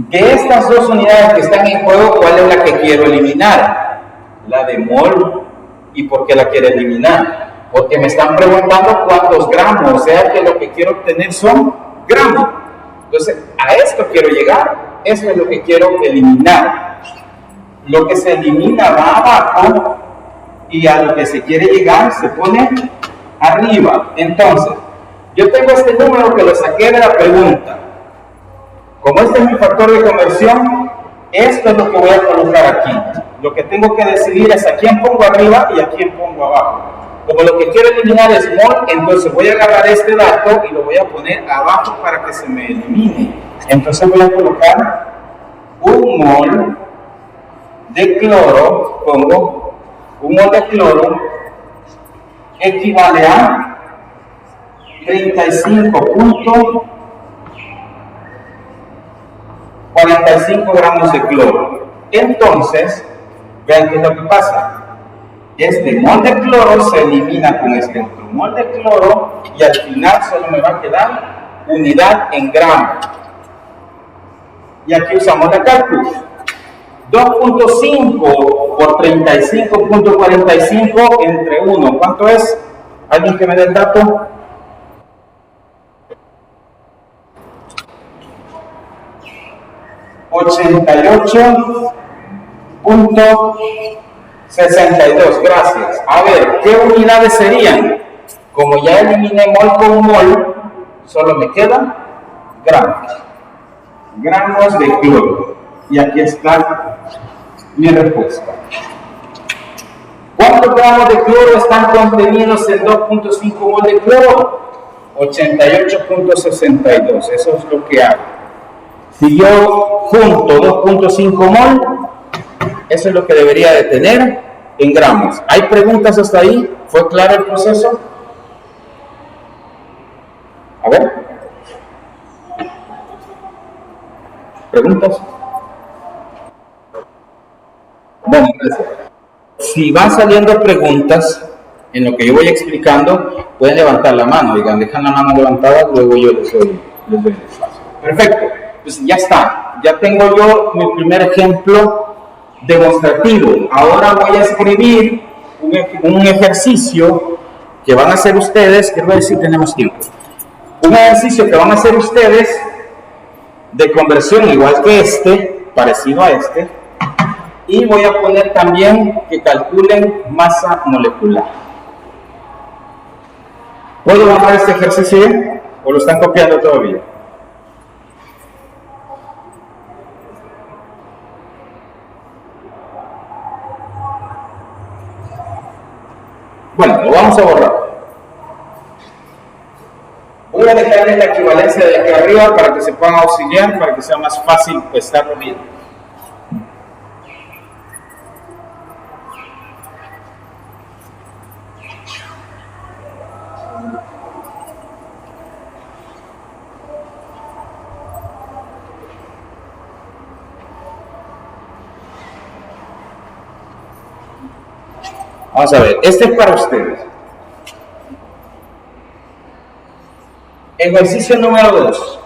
de estas dos unidades que están en juego, ¿cuál es la que quiero eliminar? La de mol. ¿Y por qué la quiero eliminar? Porque me están preguntando cuántos gramos, o sea que lo que quiero obtener son gramos. Entonces, a esto quiero llegar, eso es lo que quiero eliminar. Lo que se elimina va abajo y a lo que se quiere llegar se pone arriba. Entonces, yo tengo este número que lo saqué de la pregunta. Como este es mi factor de conversión, esto es lo que voy a colocar aquí. Lo que tengo que decidir es a quién pongo arriba y a quién pongo abajo. Como lo que quiero eliminar es mol, entonces voy a agarrar este dato y lo voy a poner abajo para que se me elimine. Entonces voy a colocar un mol de cloro, pongo un mol de cloro equivale a 35.45 gramos de cloro. Entonces, vean qué es lo que pasa. Este mol de cloro se elimina con este otro mol de cloro y al final solo me va a quedar unidad en gramos. Y aquí usamos la cálculo. 2.5 por 35.45 entre 1. ¿Cuánto es? ¿Alguien que me dé el dato? 88 .62, gracias. A ver, ¿qué unidades serían? Como ya eliminé mol con mol, solo me quedan gramos. Gramos de cloro. Y aquí está mi respuesta. ¿Cuántos gramos de cloro están contenidos en 2.5 mol de cloro? 88.62. Eso es lo que hago. Si yo junto 2.5 mol, eso es lo que debería de tener en gramos. ¿Hay preguntas hasta ahí? ¿Fue claro el proceso? A ver. ¿Preguntas? Bueno, gracias. Si van saliendo preguntas en lo que yo voy explicando, pueden levantar la mano. Digan, dejan la mano levantada, luego yo les doy el espacio. Perfecto. Pues ya está. Ya tengo yo mi primer ejemplo demostrativo. Ahora voy a escribir un ejercicio que van a hacer ustedes. Quiero ver si tenemos tiempo. Un ejercicio que van a hacer ustedes de conversión igual que este, parecido a este, y voy a poner también que calculen masa molecular. ¿Puedo bajar este ejercicio ya? ¿O lo están copiando todavía? Bueno, lo vamos a borrar. Voy a dejarles la equivalencia de aquí arriba para que se puedan auxiliar, para que sea más fácil estarlo viendo. Vamos a ver, este es para ustedes. Ejercicio número 2.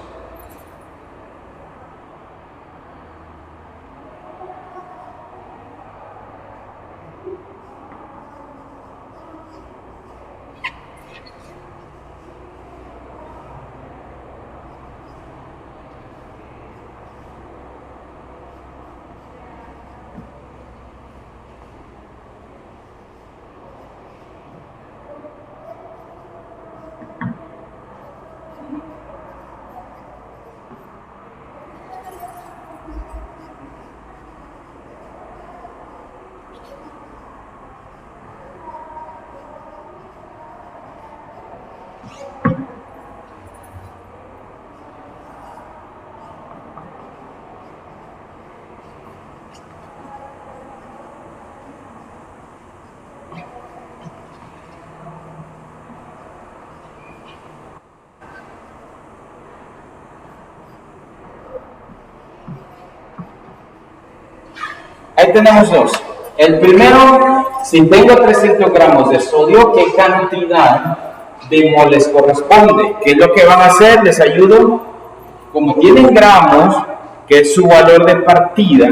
Ahí tenemos dos. El primero, si tengo 300 gramos de sodio, ¿qué cantidad de moles corresponde? ¿Qué es lo que van a hacer? Les ayudo. Como tienen gramos, que es su valor de partida,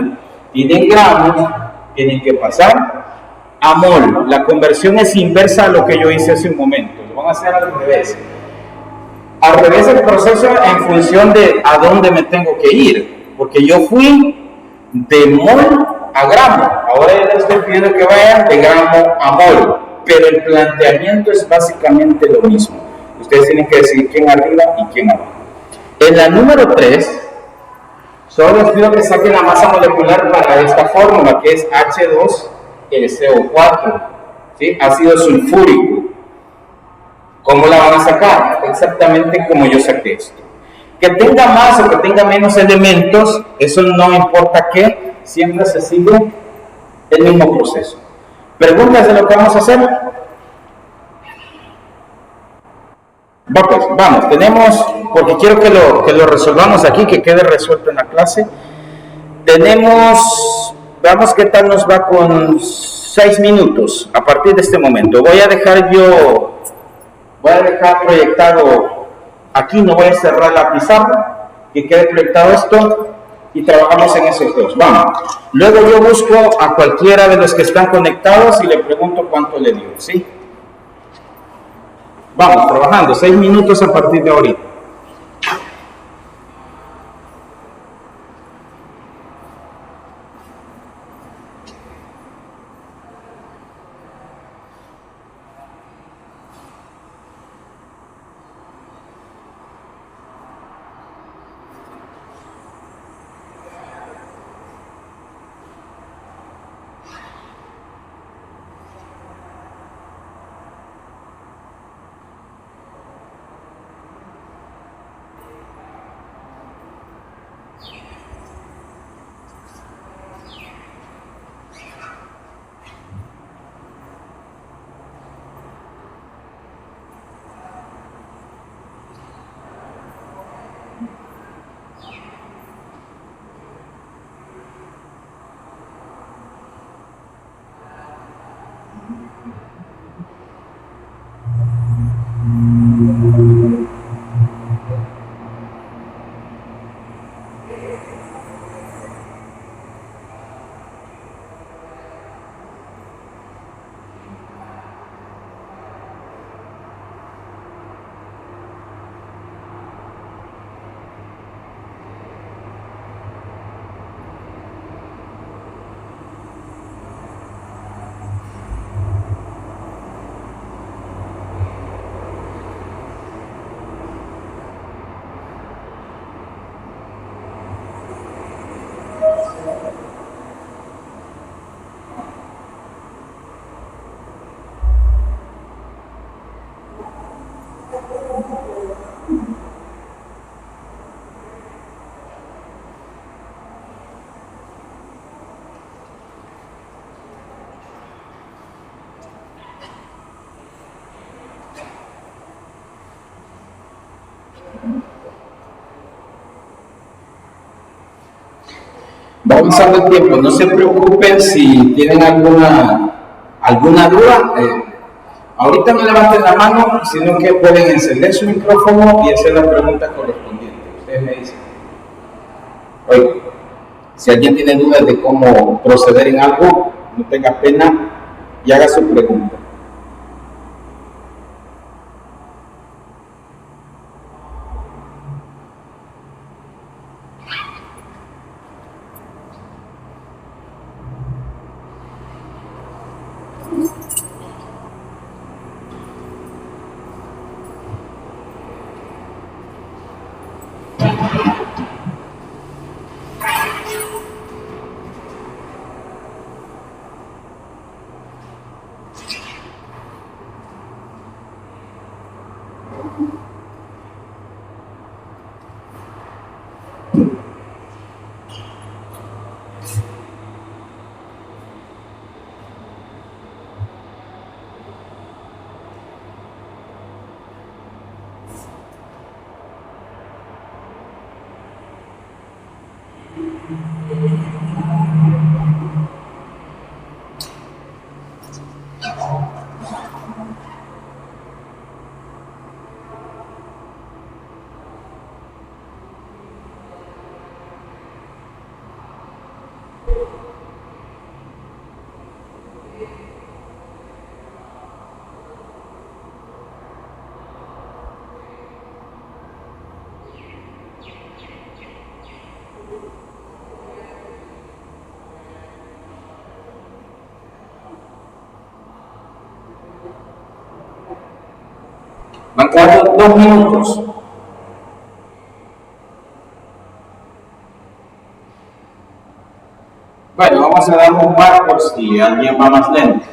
tienen gramos, tienen que pasar a mol. La conversión es inversa a lo que yo hice hace un momento. Lo van a hacer al revés. Al revés el proceso en función de a dónde me tengo que ir. Porque yo fui de mol a gramo. Ahora ya les estoy pidiendo que vayan de gramo a mol. Pero el planteamiento es básicamente lo mismo. Ustedes tienen que decidir quién arriba y quién abajo. En la número 3, solo les pido que saquen la masa molecular para esta fórmula, que es H2SO4, ¿sí? Ácido sulfúrico. ¿Cómo la van a sacar? Exactamente como yo saqué esto. Que tenga más o que tenga menos elementos, eso no importa qué, siempre se sigue el mismo proceso. ¿Preguntas de lo que vamos a hacer? Va pues, vamos, tenemos, porque quiero que lo resolvamos aquí, que quede resuelto en la clase. Tenemos, veamos qué tal nos va con 6 minutos a partir de este momento. Voy a dejar proyectado aquí, no voy a cerrar la pizarra, que quede proyectado esto y trabajamos en esos dos. Vamos. Luego yo busco a cualquiera de los que están conectados y le pregunto cuánto le dio, ¿sí? Vamos, trabajando, 6 minutos a partir de ahorita. Va avanzando el tiempo, no se preocupen si tienen alguna duda. Ahorita no levanten la mano, sino que pueden encender su micrófono y hacer la pregunta correspondiente. Ustedes me dicen. Oye, si alguien tiene dudas de cómo proceder en algo, no tenga pena y haga su pregunta. Van quedando 2 minutos. Bueno, vamos a dar un par por si alguien va más lento.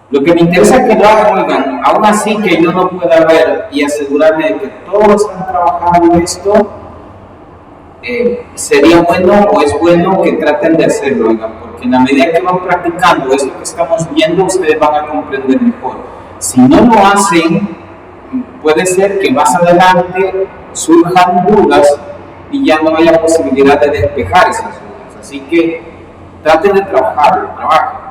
Lo que me interesa es que lo hagan, oigan, aún así que yo no pueda ver y asegurarme de que todos están trabajando en esto, sería bueno o es bueno que traten de hacerlo, oigan, porque en la medida que van practicando esto que estamos viendo, ustedes van a comprender mejor. Si no lo hacen, puede ser que más adelante surjan dudas y ya no haya posibilidad de despejar esas dudas. Así que traten de trabajarlo, trabajen.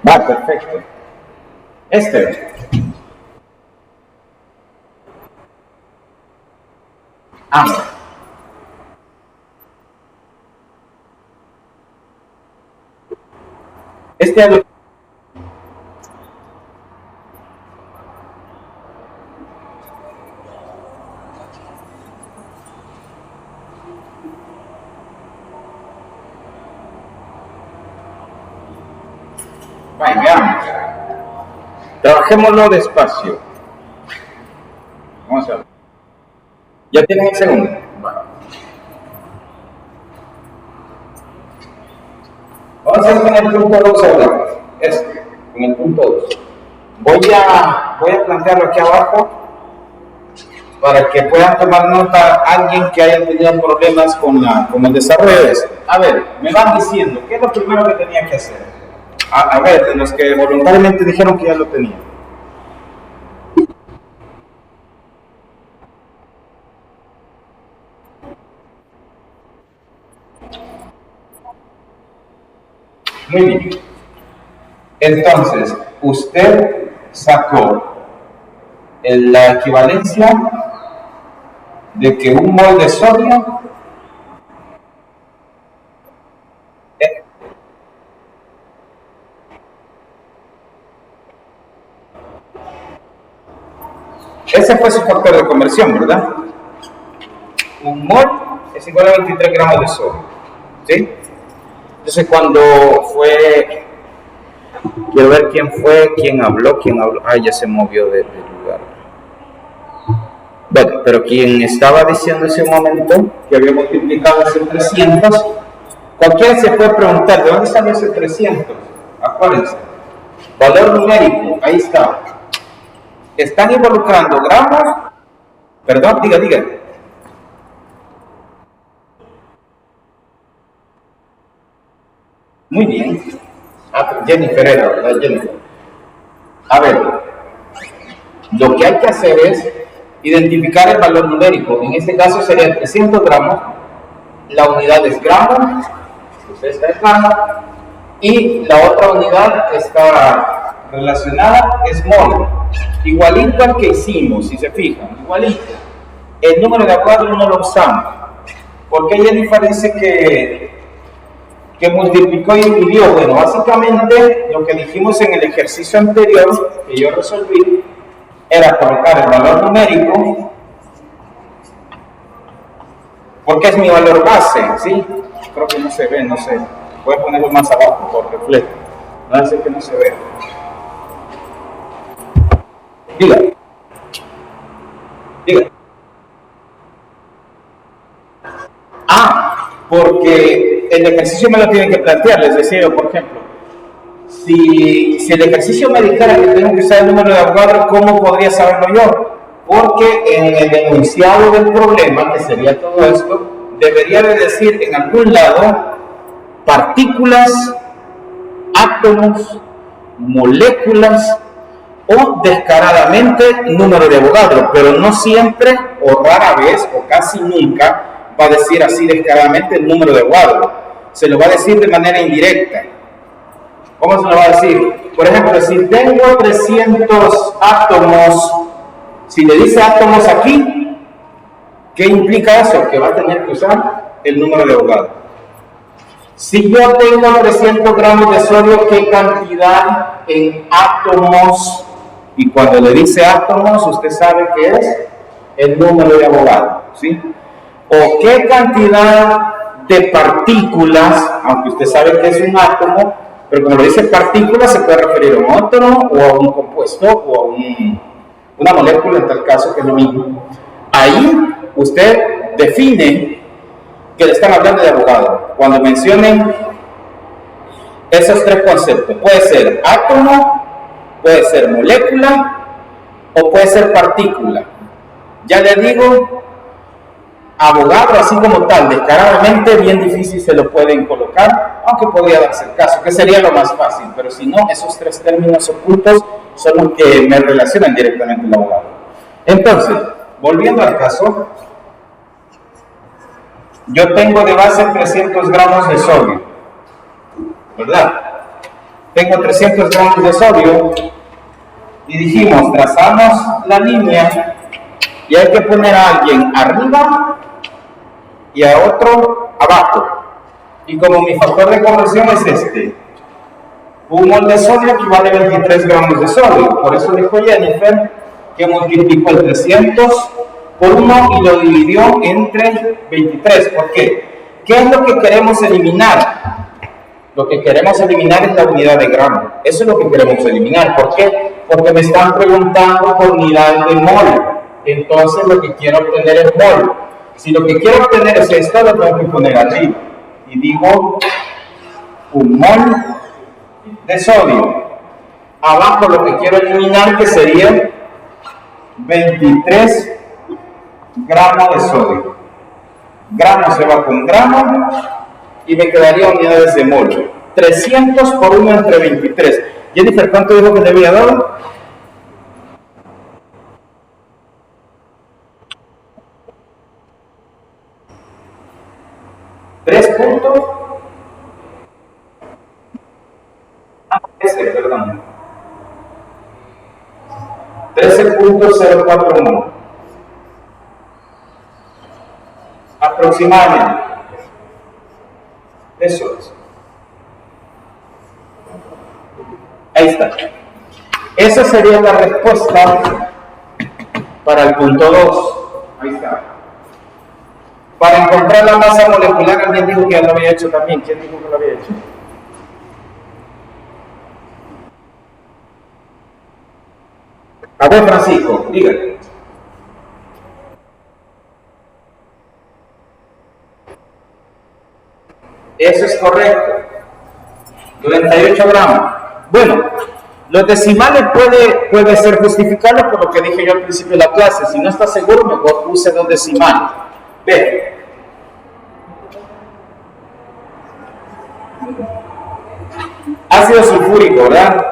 Va, perfecto. Ah, este. Vaya, veamos. Trabajémoslo despacio. Vamos a ver. ¿Ya tienen el segundo? Vale. Vamos a hacer con el punto 2 ahora. Con el punto 2. Voy a plantearlo aquí abajo para que puedan tomar nota alguien que haya tenido problemas con el desarrollo de esto. A ver, me van diciendo, ¿qué es lo primero que tenía que hacer? A ver, de los que voluntariamente dijeron que ya lo tenían. Muy bien. Entonces, usted sacó la equivalencia de que un mol de sodio ese fue su factor de conversión, ¿verdad? Un mol es igual a 23 gramos de sodio, ¿sí? Entonces cuando fue, quiero ver quién habló, ya se movió del lugar. Bueno, pero quien estaba diciendo en ese momento que había multiplicado ese 300, cualquiera se puede preguntar, ¿de dónde salió ese 300? Acuérdense, valor numérico, ahí está. Están involucrando gramos, perdón, diga. Muy bien. Jennifer era, ¿verdad? Jennifer. A ver, lo que hay que hacer es identificar el valor numérico. En este caso sería 300 gramos. La unidad es gramo. Esta es gramo. Y la otra unidad que está relacionada es mol. Igualito al que hicimos, si se fijan. Igualito. El número de Avogadro no lo usamos. ¿Por qué Jennifer dice que multiplicó y dividió? Bueno, básicamente lo que dijimos en el ejercicio anterior que yo resolví era colocar el valor numérico porque es mi valor base, ¿sí? Creo que no se ve, no sé. Voy a ponerlo más abajo por reflejo. No hace que no se vea. Diga. Porque el ejercicio me lo tienen que plantear. Les decía yo, por ejemplo, si el ejercicio me dijera que tengo que usar el número de Avogadro, ¿cómo podría saberlo yo? Porque en el enunciado del problema, que sería todo esto, debería de decir en algún lado partículas, átomos, moléculas o descaradamente número de Avogadro, pero no siempre o rara vez o casi nunca va a decir así descaradamente el número de Avogadro. Se lo va a decir de manera indirecta. ¿Cómo se lo va a decir? Por ejemplo, si tengo 300 átomos, si le dice átomos aquí, ¿qué implica eso? Que va a tener que usar el número de Avogadro. Si yo tengo 300 gramos de sodio, ¿qué cantidad en átomos? Y cuando le dice átomos, usted sabe que es el número de Avogadro, ¿sí? O qué cantidad de partículas, aunque usted sabe que es un átomo, pero como lo dice partículas, se puede referir a un átomo o a un compuesto o a una molécula, en tal caso, que es lo mismo. Ahí usted define que le están hablando de Avogadro. Cuando mencionen esos tres conceptos, puede ser átomo, puede ser molécula o puede ser partícula. Ya le digo, Avogadro así como tal, descaradamente, bien difícil se lo pueden colocar, aunque podría darse el caso, que sería lo más fácil, pero si no, esos tres términos ocultos son los que me relacionan directamente al Avogadro. Entonces, volviendo al caso, yo tengo de base 300 gramos de sodio, ¿verdad? Tengo 300 gramos de sodio y dijimos, trazamos la línea y hay que poner a alguien arriba y a otro abajo. Y como mi factor de conversión es este, un mol de sodio equivale a 23 gramos de sodio. Por eso dijo Jennifer que multiplicó el 300 por 1 y lo dividió entre 23. ¿Por qué? ¿Qué es lo que queremos eliminar? Lo que queremos eliminar es la unidad de gramo. Eso es lo que queremos eliminar. ¿Por qué? Porque me están preguntando por unidad de mol. Entonces lo que quiero obtener es mol. Si lo que quiero obtener es esto, lo tengo que poner arriba. Y digo un mol de sodio. Abajo lo que quiero eliminar, que sería 23 gramos de sodio. Gramo se va con gramo y me quedaría unidades de mol. 300 por 1 entre 23. Jennifer, ¿cuánto dijo que le había dado? ¿3 puntos? Perdón. 13.041. Aproximadamente. Eso es. Ahí está. Esa sería la respuesta para el punto 2. Ahí está. Para encontrar la masa molecular, alguien dijo que ya lo había hecho también. ¿Quién dijo que lo había hecho? A ver, Francisco, dígale. Eso es correcto. 98 gramos. Bueno, los decimales puede ser justificado por lo que dije yo al principio de la clase. Si no está seguro, mejor use 2 decimales. Ve. Ácido sulfúrico, ¿verdad?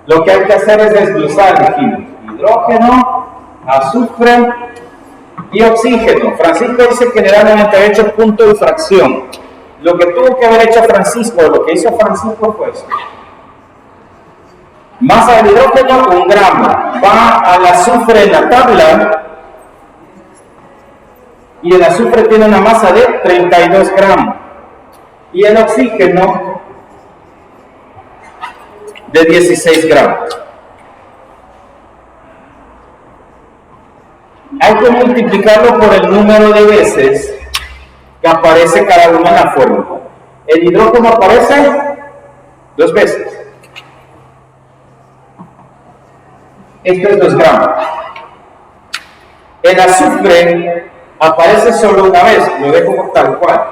Lo que hay que hacer es desglosar hidrógeno, azufre y oxígeno. Francisco dice que le da 98 puntos de fracción. Lo que tuvo que haber hecho Francisco, lo que hizo Francisco fue eso. Masa del hidrógeno, 1 gramo. Va al azufre en la tabla y el azufre tiene una masa de 32 gramos. Y el oxígeno de 16 gramos. Hay que multiplicarlo por el número de veces que aparece cada uno en la fórmula. El hidrógeno aparece 2 veces. Esto es 2 gramos. El azufre aparece solo una vez, lo dejo por tal cual.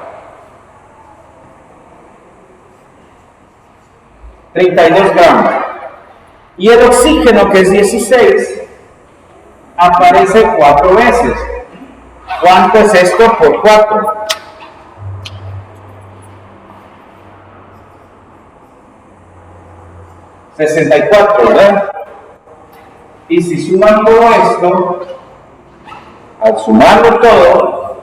32 gramos. Y el oxígeno, que es 16, aparece 4 veces. ¿Cuánto es esto por 4? 64, ¿verdad? Y si suman todo esto, al sumarlo todo,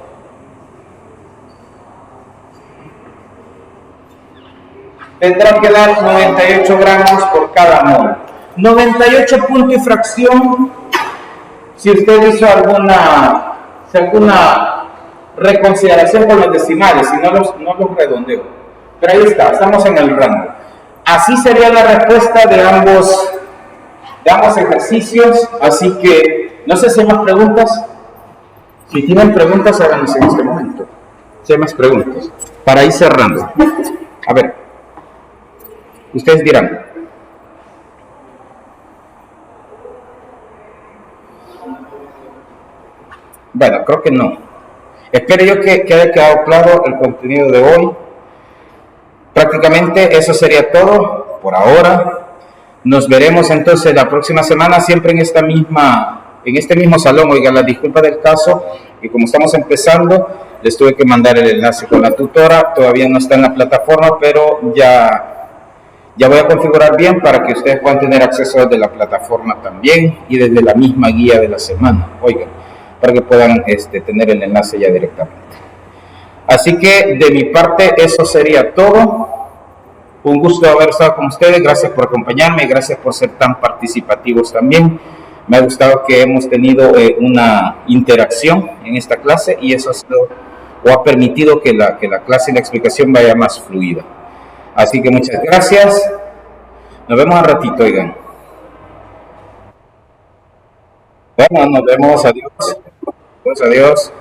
tendrán que dar 98 gramos por cada mol. 98 puntos y fracción, si usted hizo alguna reconsideración con los decimales, si no los redondeo. Pero ahí está, estamos en el rango. Así sería la respuesta de ambos ejercicios, así que no sé si hay más preguntas. Si tienen preguntas, háganlas en este momento. Si hay más preguntas, para ir cerrando. A ver, ustedes dirán. Bueno, creo que no. Espero yo que haya quedado claro el contenido de hoy. Prácticamente eso sería todo por ahora. Nos veremos entonces la próxima semana, siempre en este mismo salón. Oiga, la disculpa del caso, y como estamos empezando, les tuve que mandar el enlace con la tutora. Todavía no está en la plataforma, pero ya voy a configurar bien para que ustedes puedan tener acceso desde la plataforma también y desde la misma guía de la semana. Oigan, para que puedan tener el enlace ya directamente. Así que de mi parte eso sería todo. Un gusto haber estado con ustedes, gracias por acompañarme, gracias por ser tan participativos también. Me ha gustado que hemos tenido una interacción en esta clase y eso ha sido, o ha permitido que la clase y la explicación vaya más fluida. Así que muchas gracias. Nos vemos al ratito, oigan. Bueno, nos vemos, adiós. Adiós, adiós.